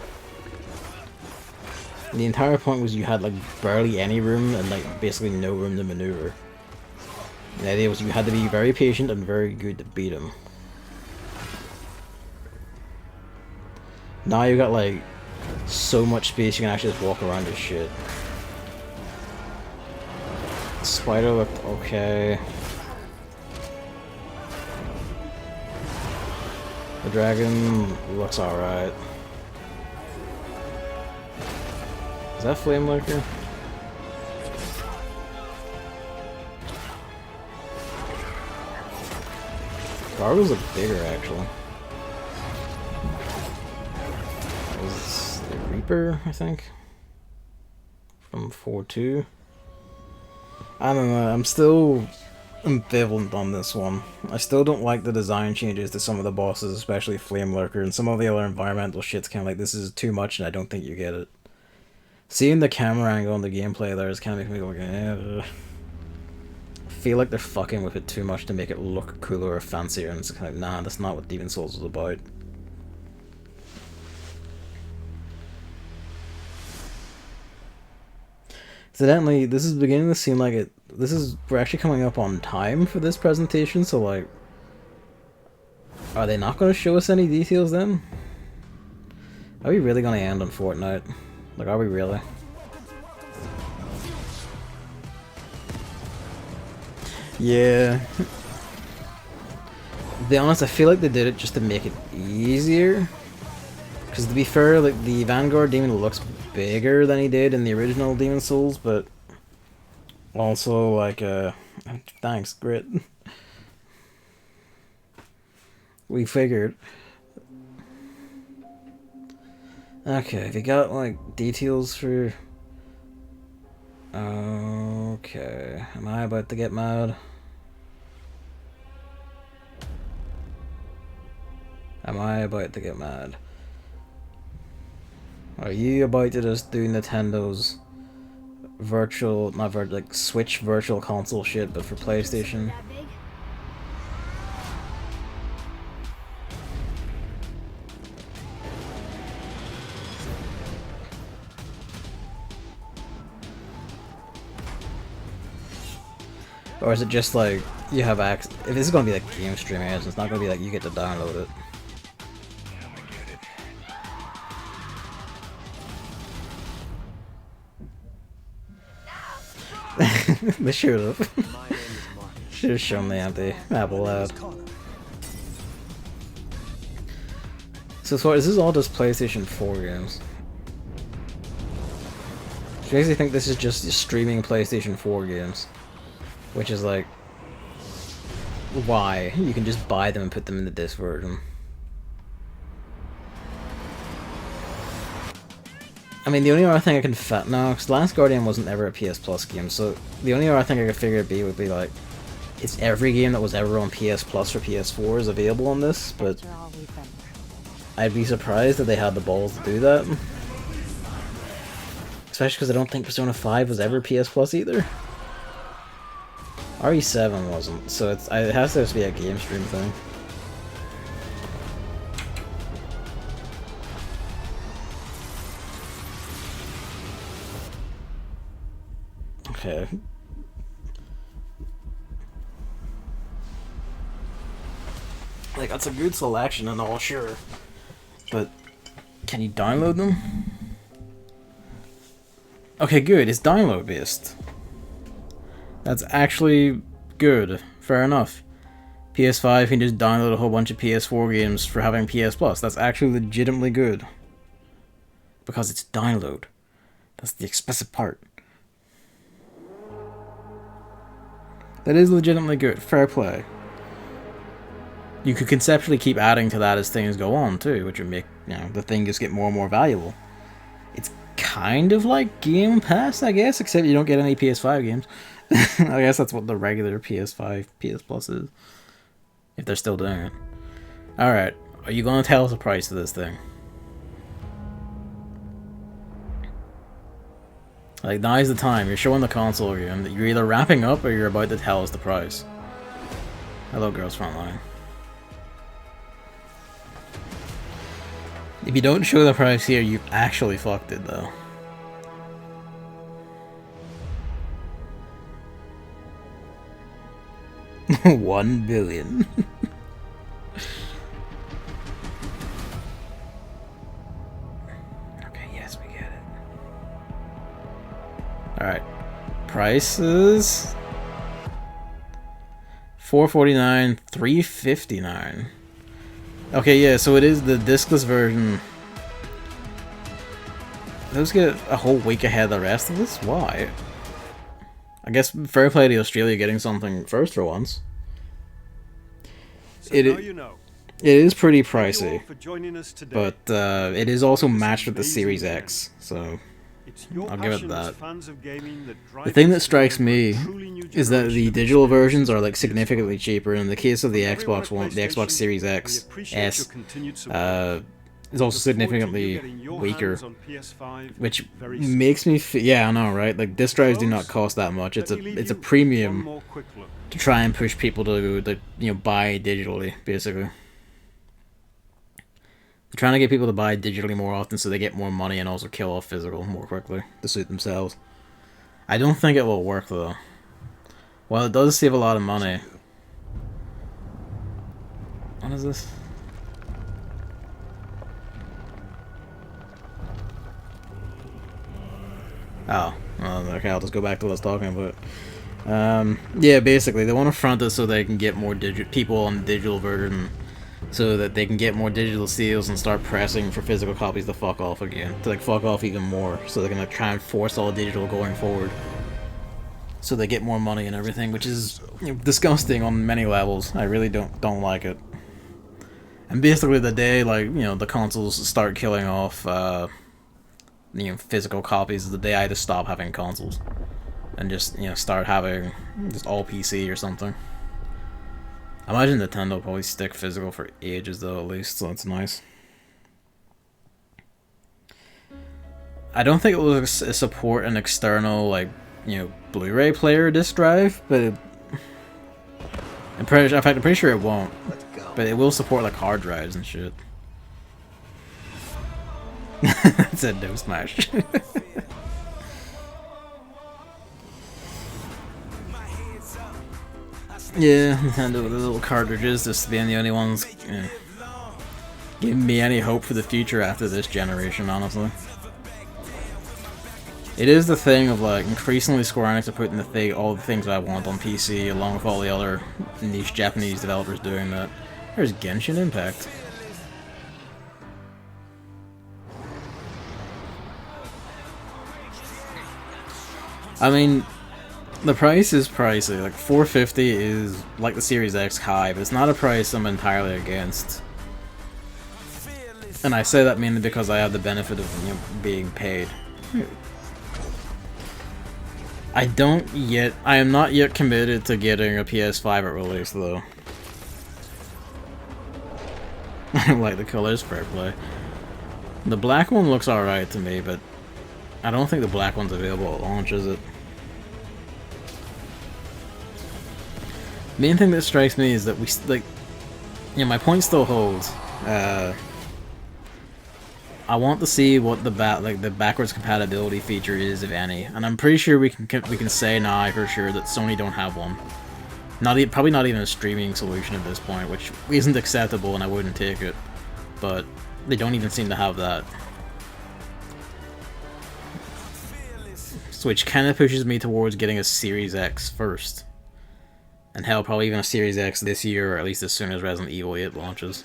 The entire point was you had like barely any room and like basically no room to maneuver. The idea was you had to be very patient and very good to beat him. Now you got like so much space you can actually just walk around this shit. Spider looked okay. The dragon looks alright. Is that Flame Lurker? Gargoyles look bigger actually. Is the Reaper, I think? From 4-2. I don't know, I'm still ambivalent on this one. I still don't like the design changes to some of the bosses, especially Flame Lurker, and some of the other environmental shit's kind of like, this is too much and I don't think you get it. Seeing the camera angle and the gameplay there is kind of making me go, I feel like they're fucking with it too much to make it look cooler or fancier, and it's kind of like, nah, that's not what Demon Souls is about. Incidentally, this is beginning to seem like it. We're actually coming up on time for this presentation, so like, are they not going to show us any details then? Are we really going to end on Fortnite? Like, are we really? Yeah. To be honest, I feel like they did it just to make it easier. Because to be fair, like, the Vanguard Demon looks bigger than he did in the original Demon Souls, but also, like, thanks, Grit. We figured. Okay, have you got, like, details for... Okay, am I about to get mad? Am I about to get mad? Are you about to just do Nintendo's like Switch virtual console shit, but for PlayStation? Or is it just like you have access? If this is gonna be like game streaming, it's not gonna be like you get to download it. They should have. Should have shown the empty Apple ad. So is this all just PlayStation 4 games? Do you actually think this is just streaming PlayStation 4 games? Which is like, why? You can just buy them and put them in the disc version. I mean, the only other thing I can no, because Last Guardian wasn't ever a PS Plus game, so the only other thing I could figure would be like, it's every game that was ever on PS Plus or PS4 is available on this, but I'd be surprised that they had the balls to do that. Especially because I don't think Persona 5 was ever PS Plus either. RE7 wasn't, so it has to just be a game stream thing. Okay. Like, that's a good selection and all, sure. But, can you download them? Okay, good, it's download based. That's actually good. Fair enough. PS5, you can just download a whole bunch of PS4 games for having PS Plus. That's actually legitimately good. Because it's download. That's the expensive part. That is legitimately good. Fair play. You could conceptually keep adding to that as things go on too, which would make, you know, the thing just get more and more valuable. It's kind of like Game Pass, I guess, except you don't get any PS5 games. I guess that's what the regular PS5 PS Plus is. If they're still doing it. Alright, are you going to tell us the price of this thing? Like, now's the time. You're showing the console again that you're either wrapping up or you're about to tell us the price. Hello, Girls Frontline. If you don't show the price here, you've actually fucked it, though. $1 billion. Okay, yes, we get it. Alright. Prices. $449, $359. Okay, yeah, so it is the discless version. Those get a whole week ahead of the rest of this? Why? I guess fair play to Australia getting something first for once. So now you know. It is pretty pricey, but it is also matched with the Series X, so I'll give it that. The thing that strikes me is that the digital versions are like significantly cheaper. In the case of the Xbox One, the Xbox Series X S is also significantly weaker, which makes me yeah, I know, right? Like, disc drives do not cost that much. It's a premium to try and push people to you know, buy digitally, basically. They're trying to get people to buy digitally more often so they get more money and also kill off physical more quickly to suit themselves. I don't think it will work though. Well, it does save a lot of money. What is this? Oh, well, okay, I'll just go back to what I was talking about. Yeah, basically, they want to front it so they can get more people on the digital version, so that they can get more digital sales and start pressing for physical copies to fuck off again. To, like, fuck off even more, so they can, like, try and force all digital going forward. So they get more money and everything, which is, you know, disgusting on many levels. I really don't like it. And basically the day, like, you know, the consoles start killing off, you know, physical copies is the day I just stop having consoles and just, you know, start having just all PC or something. I imagine Nintendo will probably stick physical for ages though, at least, so that's nice. I don't think it will support an external, like, you know, Blu-ray player disc drive, but I'm pretty sure it won't. But it will support like hard drives and shit. It said no smash. Yeah, Nintendo with the little cartridges just being the only ones, you know, giving me any hope for the future after this generation, honestly. It is the thing of like increasingly Square Enix are putting all the things I want on PC along with all the other niche Japanese developers doing that. There's Genshin Impact. I mean, the price is pricey. Like $450 is like the Series X high, but it's not a price I'm entirely against. And I say that mainly because I have the benefit of, you know, being paid. I am not yet committed to getting a PS5 at release though. I don't like the colors, fair play. The black one looks alright to me, but I don't think the black one's available at launch, is it? Main thing that strikes me is that we, like, you know, my point still holds. I want to see what the backwards compatibility feature is, if any, and I'm pretty sure we can say now for sure that Sony don't have one. Probably not even a streaming solution at this point, which isn't acceptable, and I wouldn't take it. But they don't even seem to have that. So which kind of pushes me towards getting a Series X first. And hell, probably even a Series X this year, or at least as soon as Resident Evil 8 launches.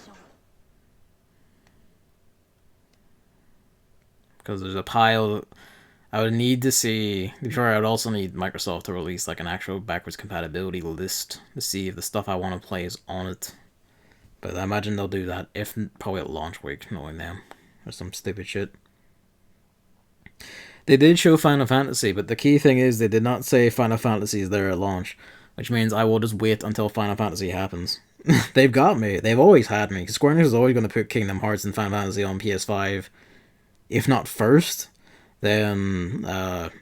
Because there's a pile I would need to see. Before, I would also need Microsoft to release like an actual backwards compatibility list to see if the stuff I want to play is on it. But I imagine they'll do that, if probably at launch week, knowing them, or some stupid shit. They did show Final Fantasy, but the key thing is they did not say Final Fantasy is there at launch, which means I will just wait until Final Fantasy happens. They've got me. They've always had me. Square Enix is always going to put Kingdom Hearts and Final Fantasy on PS5. If not first, then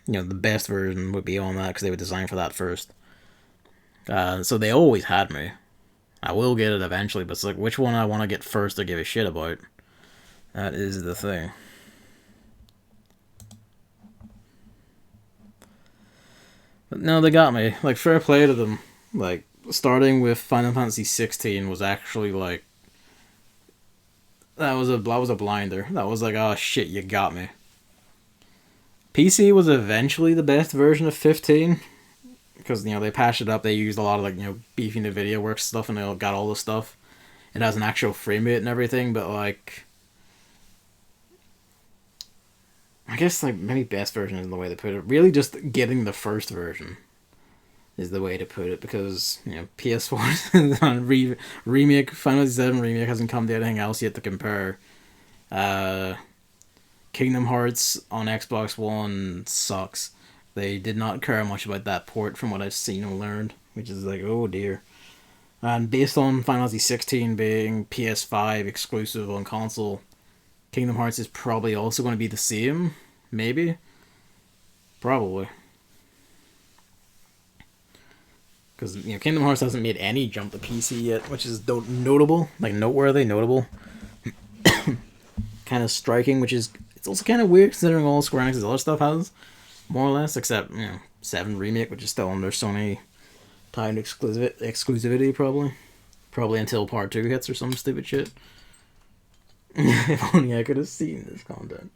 you know, the best version would be on that because they were designed for that first. So they always had me. I will get it eventually, but it's like which one I want to get first or give a shit about. That is the thing. But no, they got me. Like, fair play to them. Like, starting with Final Fantasy 16 was actually like, that was a blinder. That was like, oh shit, you got me. PC was eventually the best version of 15. Because, you know, they patched it up. They used a lot of, like, you know, beefing the video works stuff, and they got all the stuff. It has an actual frame rate and everything, but, like, I guess, like, maybe best version isn't the way to put it. Really just getting the first version is the way to put it, because, you know, PS4 remake, Final Fantasy 7 remake hasn't come to anything else yet to compare. Kingdom Hearts on Xbox One sucks. They did not care much about that port from what I've seen and learned, which is like, oh dear. And based on Final Fantasy 16 being PS5 exclusive on console, Kingdom Hearts is probably also going to be the same, maybe? Probably. Because, you know, Kingdom Hearts hasn't made any jump to PC yet, which is notable, like noteworthy, notable. Kind of striking, which is, it's also kind of weird considering all Square Enix's other stuff has, more or less, except, you know, 7 Remake, which is still under Sony timed exclusivity, probably. Probably until Part 2 hits or some stupid shit. If only I could have seen this content.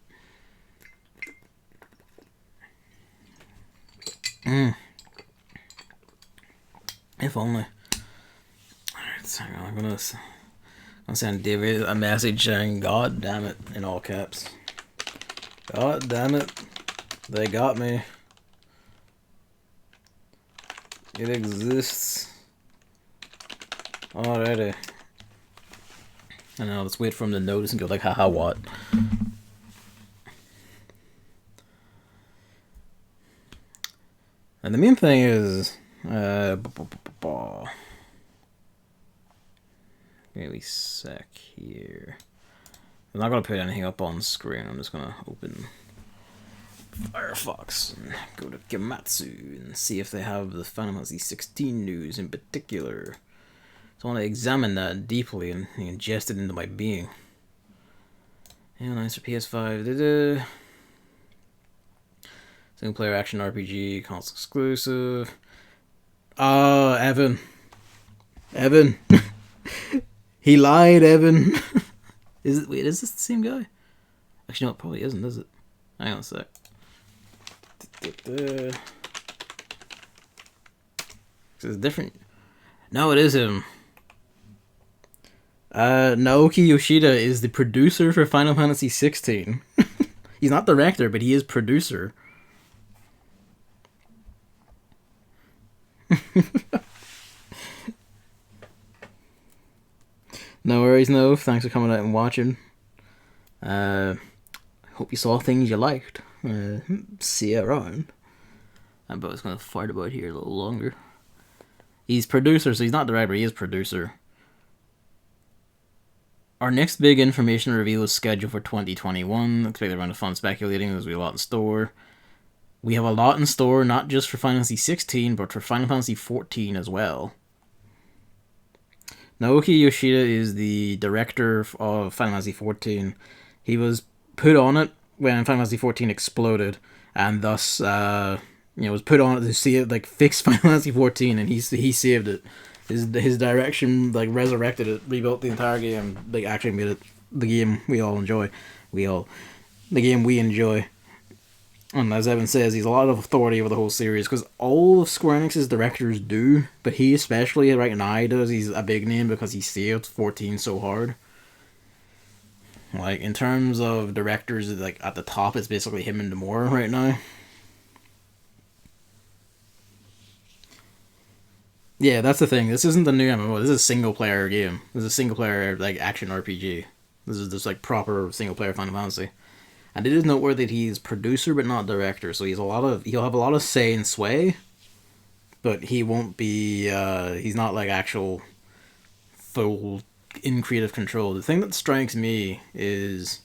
If only. Alright, so I'm gonna send David a message saying, God damn it, in all caps. God damn it. They got me. It exists. Alrighty. I know, let's wait for him to notice and go like, haha, what? And the main thing is, maybe sec here. I'm not gonna put anything up on screen. I'm just gonna open Firefox and go to Gematsu and see if they have the Final Fantasy 16 news in particular. So I want to examine that deeply and ingest it into my being. And nice for PS5. Single player action RPG, console exclusive. Evan. Evan. He lied, Evan. Wait, is this the same guy? Actually, no, it probably isn't, is it? Hang on a sec. It's different. No, it is him. Naoki Yoshida is the producer for Final Fantasy 16. He's not director, but he is producer. No worries, no. Thanks for coming out and watching. Hope you saw things you liked. See you around. I'm just gonna fart about here a little longer. He's producer, so he's not director, he is producer. Our next big information reveal is scheduled for 2021. Expect everyone to fun speculating, there's a lot in store. We have a lot in store, not just for Final Fantasy 16, but for Final Fantasy 14 as well. Naoki Yoshida is the director of Final Fantasy 14. He was put on it when Final Fantasy 14 exploded, and thus, was put on it to see it, like, fix Final Fantasy 14, and he saved it. His direction, like, resurrected it, rebuilt the entire game, like, actually made it the game we all enjoy. The game we enjoy. And as Evan says, he's a lot of authority over the whole series, because all of Square Enix's directors do, but he especially right now does. He's a big name because he saved 14 so hard. Like, in terms of directors, like, at the top, it's basically him and Nomura right now. Yeah, that's the thing. This isn't the new MMO. This is a single-player game. This is a single-player, like, action RPG. This is just, like, proper single-player Final Fantasy. And it is noteworthy that he's producer but not director, so he'll have a lot of say and sway, but he won't be, he's not, like, actual full in creative control. The thing that strikes me is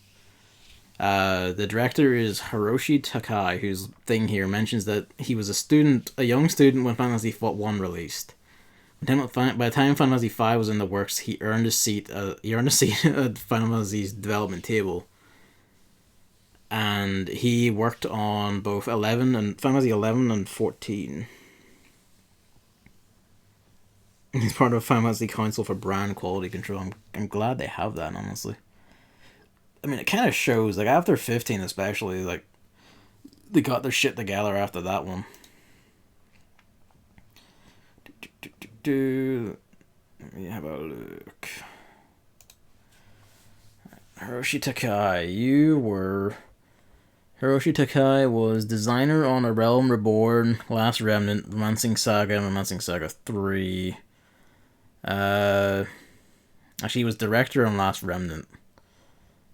the director is Hiroshi Takai, whose thing here mentions that he was a young student when Final Fantasy 1 released. By the time Final Fantasy 5 was in the works, he earned a seat at Final Fantasy's development table. And he worked on both Final Fantasy 11 and 14. He's part of Final Fantasy Council for Brand Quality Control. I'm glad they have that, honestly. I mean, it kind of shows, like, after 15 especially, like, they got their shit together after that one. Let me have a look. Hiroshi Takai was designer on A Realm Reborn, Last Remnant, Romancing Saga, and Romancing Saga 3. Actually, he was director on Last Remnant.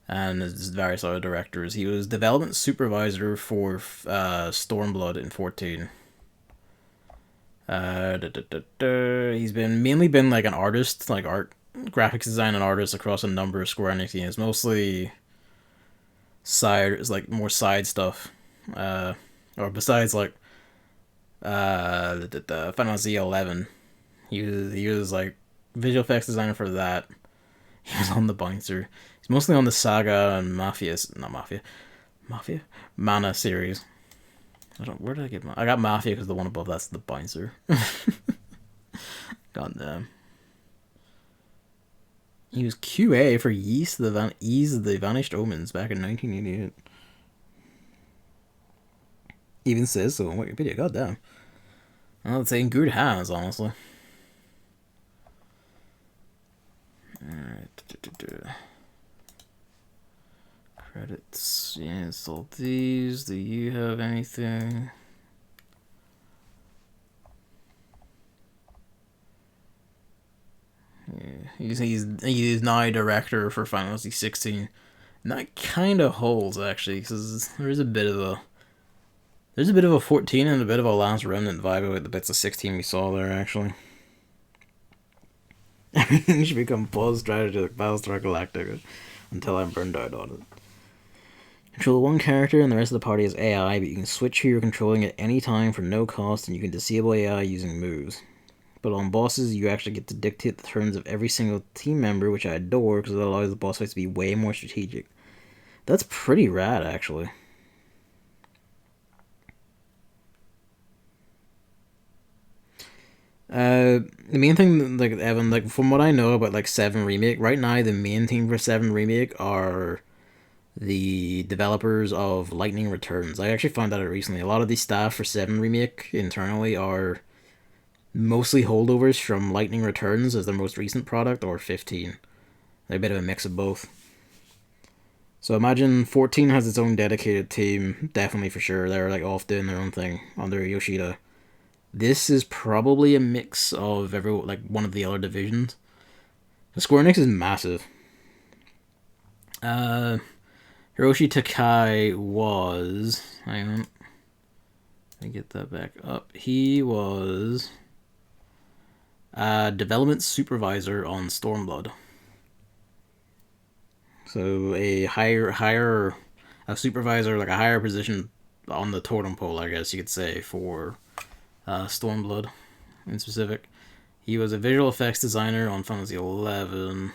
And there's various other directors. He was development supervisor for Stormblood in 14. He's mainly been like an artist, like graphics design and artist across a number of Square Enix games. Mostly more side stuff. Or besides like the Final Fantasy 11. He was like visual effects designer for that. He was on the Bouncer. He's mostly on the Saga and Mana series. Where did I get I got Mafia because the one above that's the Bouncer. God damn. He was QA for Ys of the Vanished Omens back in 1988. Even says so on Wikipedia. God damn. Well, it's in good hands, honestly. Alright. Credits. Yeah, install these. Do you have anything? Yeah, he's now director for Final Fantasy 16. And that kind of holds actually, because there's a bit of a 14 and a bit of a Last Remnant vibe with the bits of 16 we saw there actually. Everything should become pause strategy like Battlestar Galactica until I'm burned out on it. Control one character and the rest of the party is AI, but you can switch who you're controlling at any time for no cost, and you can disable AI using moves. But on bosses, you actually get to dictate the turns of every single team member, which I adore because it allows the boss fights to be way more strategic. That's pretty rad, actually. The main thing, like, Evan, like, from what I know about, like, 7 Remake, right now the main team for 7 Remake are the developers of Lightning Returns. I actually found out it recently. A lot of the staff for 7 Remake internally are mostly holdovers from Lightning Returns as their most recent product, or 15. They're a bit of a mix of both. So imagine 14 has its own dedicated team, definitely for sure. They're like off doing their own thing under Yoshida. This is probably a mix of one of the other divisions. The Square Enix is massive. Hiroshi Takai was... Hang on. Let me get that back up. He was... development supervisor on Stormblood. So a a supervisor, like a higher position on the totem pole, I guess you could say, for Stormblood in specific. He was a visual effects designer on Final Fantasy 11.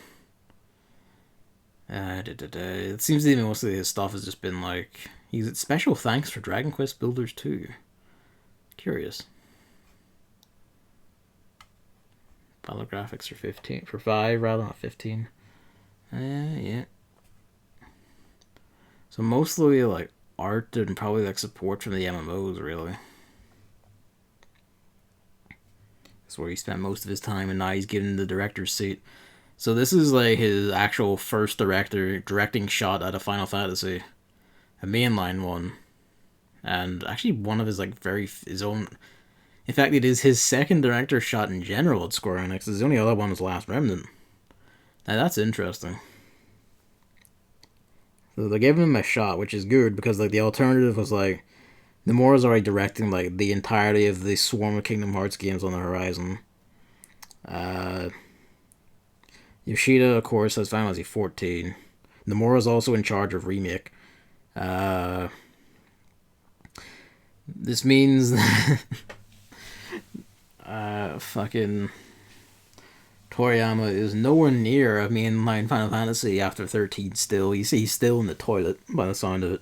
It seems to be mostly his stuff has just been like... He's at special thanks for Dragon Quest Builders 2. Curious. Final graphics for 15, for 5 rather, not 15. Yeah. So mostly like art and probably like support from the MMOs, really. That's where he spent most of his time, and now he's given the director's seat. So this is like his actual first directing shot at a Final Fantasy, a mainline one, and actually one of his like his own. In fact, it is his second director shot in general at Square Enix. The only other one was Last Remnant. Now that's interesting. So they gave him a shot, which is good, because like the alternative was like Nomura's already directing like the entirety of the swarm of Kingdom Hearts games on the horizon. Yoshida, of course, has Final Fantasy 14. Nomura's also in charge of Remake. This means fucking Toriyama is nowhere near a mainline Final Fantasy after 13 still. He's still in the toilet by the sound of it.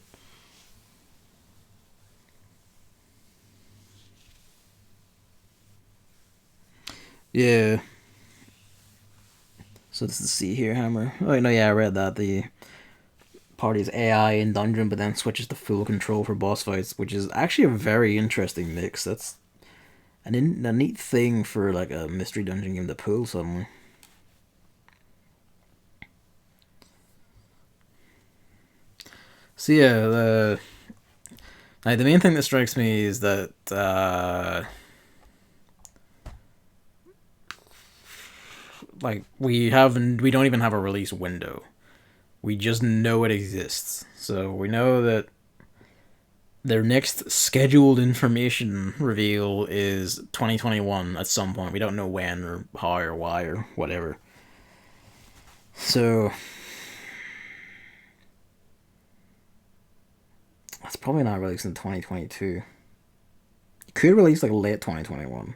Yeah. So this is C here, Hammer. Oh, no, yeah, I read that. The party's AI in dungeon, but then switches to full control for boss fights, which is actually a very interesting mix. That's a neat thing for like a mystery dungeon game to pull suddenly. So yeah, the main thing that strikes me is that like we don't even have a release window. We just know it exists. So we know that their next scheduled information reveal is 2021 at some point. We don't know when or how or why or whatever. So that's probably not released in 2022. It could release like late 2021.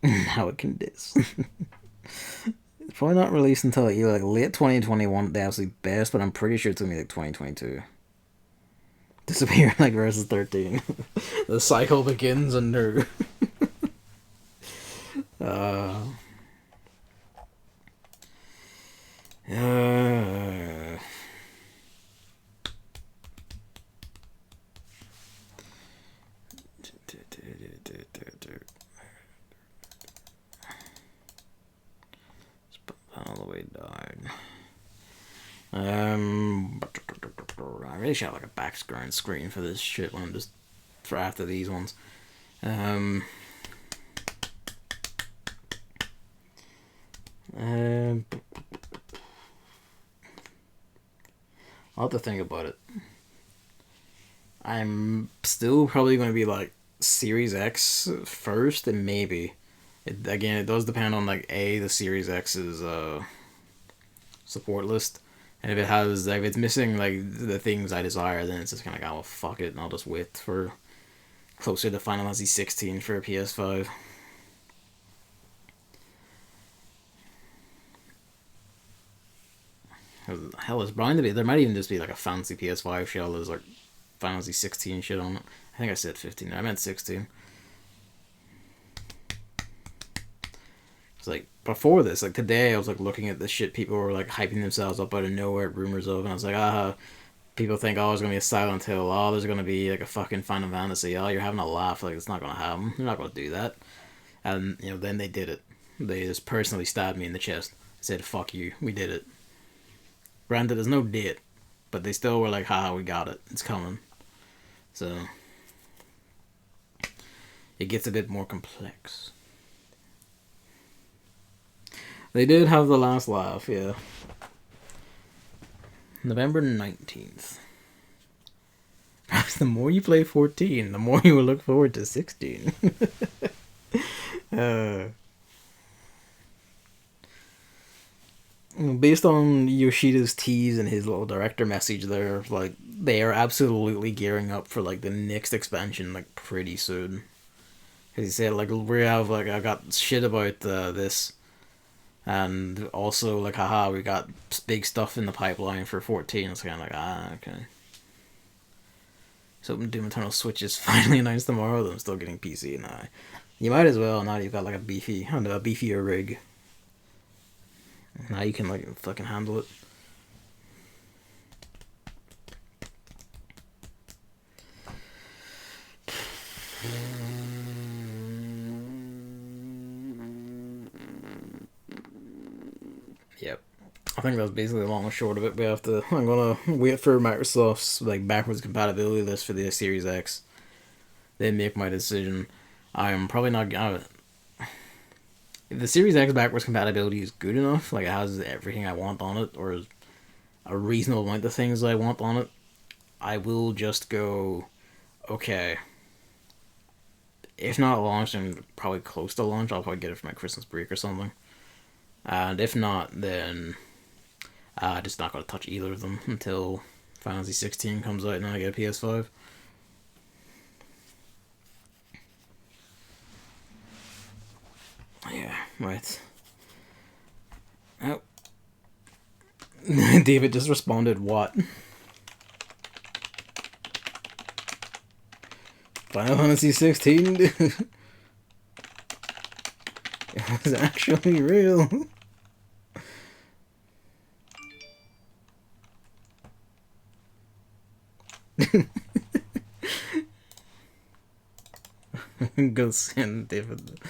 How it can diss. It's probably not released until either like late 2021 at the absolute best, but I'm pretty sure it's gonna be like 2022. Disappear like versus 13. The cycle begins under. All the way down. I really should have like a background screen for this shit when I'm just for after these ones. I'll have to think about it. I'm still probably going to be like Series X first, and maybe. It does depend on like the Series X's support list, and if it's missing like the things I desire, then it's just kind of like, oh well, fuck it, and I'll just wait for closer to Final Fantasy 16 for a PS5. Hell, is bound to be. There might even just be like a fancy PS5 shell that's like Final Fantasy 16 shit on it. I think I said 15. I meant 16. So like, before this, like, today I was, like, looking at the shit people were, like, hyping themselves up out of nowhere, rumors of, and I was like, people think, oh, there's gonna be a Silent Hill, oh, there's gonna be, like, a fucking Final Fantasy, oh, you're having a laugh, like, it's not gonna happen, you're not gonna do that. And, you know, then they did it. They just personally stabbed me in the chest, said, fuck you, we did it. Granted, there's no date, but they still were like, haha, we got it, it's coming. So, it gets a bit more complex. They did have the last laugh, yeah. November 19th. The more you play 14, the more you will look forward to 16. Based on Yoshida's tease and his little director message there, like, they are absolutely gearing up for, like, the next expansion, like, pretty soon. Because he said, like, we have, like, I got shit about this, and also, like, haha, we got big stuff in the pipeline for 14. It's kind of like, okay. So Doom Eternal Switch is finally announced tomorrow, though I'm still getting PC now. You might as well, now you've got, like, a beefier rig. Now you can, like, fucking handle it. Yep. I think that's basically the long and short of it. I'm gonna wait for Microsoft's, like, backwards compatibility list for the Series X. Then make my decision. I'm probably not gonna... If the Series X backwards compatibility is good enough, like it has everything I want on it, or a reasonable amount of things I want on it, I will just go, okay, if not launch, and probably close to launch, I'll probably get it for my Christmas break or something. And if not, then I'm just not going to touch either of them until Final Fantasy 16 comes out and I get a PS5. Yeah, right. Oh. David just responded, what? Final Fantasy 16, dude. It was actually real. Go send David.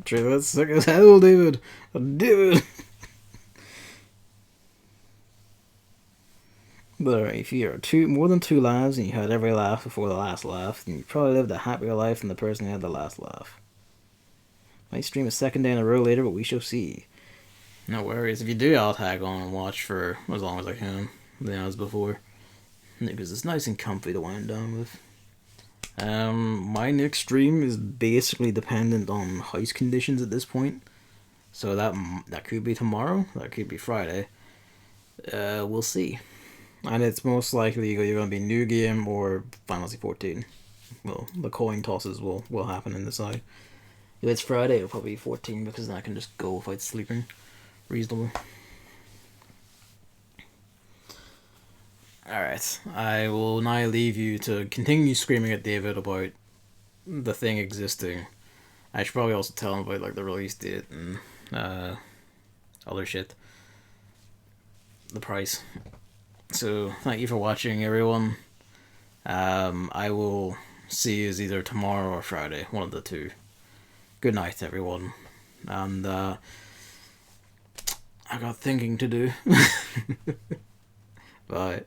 True, that's sick as hell, David. Dude. But if you are more than 2 lives and you had every laugh before the last laugh, then you probably lived a happier life than the person who had the last laugh. Might stream a second day in a row later, but we shall see. No worries. If you do, I'll tag on and watch for as long as I can, as before. Because it's nice and comfy to wind down with. My next stream is basically dependent on house conditions at this point. So that could be tomorrow, that could be Friday. We'll see. And it's most likely you're going to be New Game or Final Fantasy 14. Well, the coin tosses will happen in the side. If it's Friday, it'll probably be 14 because then I can just go without sleeping. Reasonable. Alright, I will now leave you to continue screaming at David about the thing existing. I should probably also tell him about like the release date and other shit. The price. So, thank you for watching, everyone. I will see you either tomorrow or Friday, one of the two. Good night, everyone. And I got thinking to do. Bye.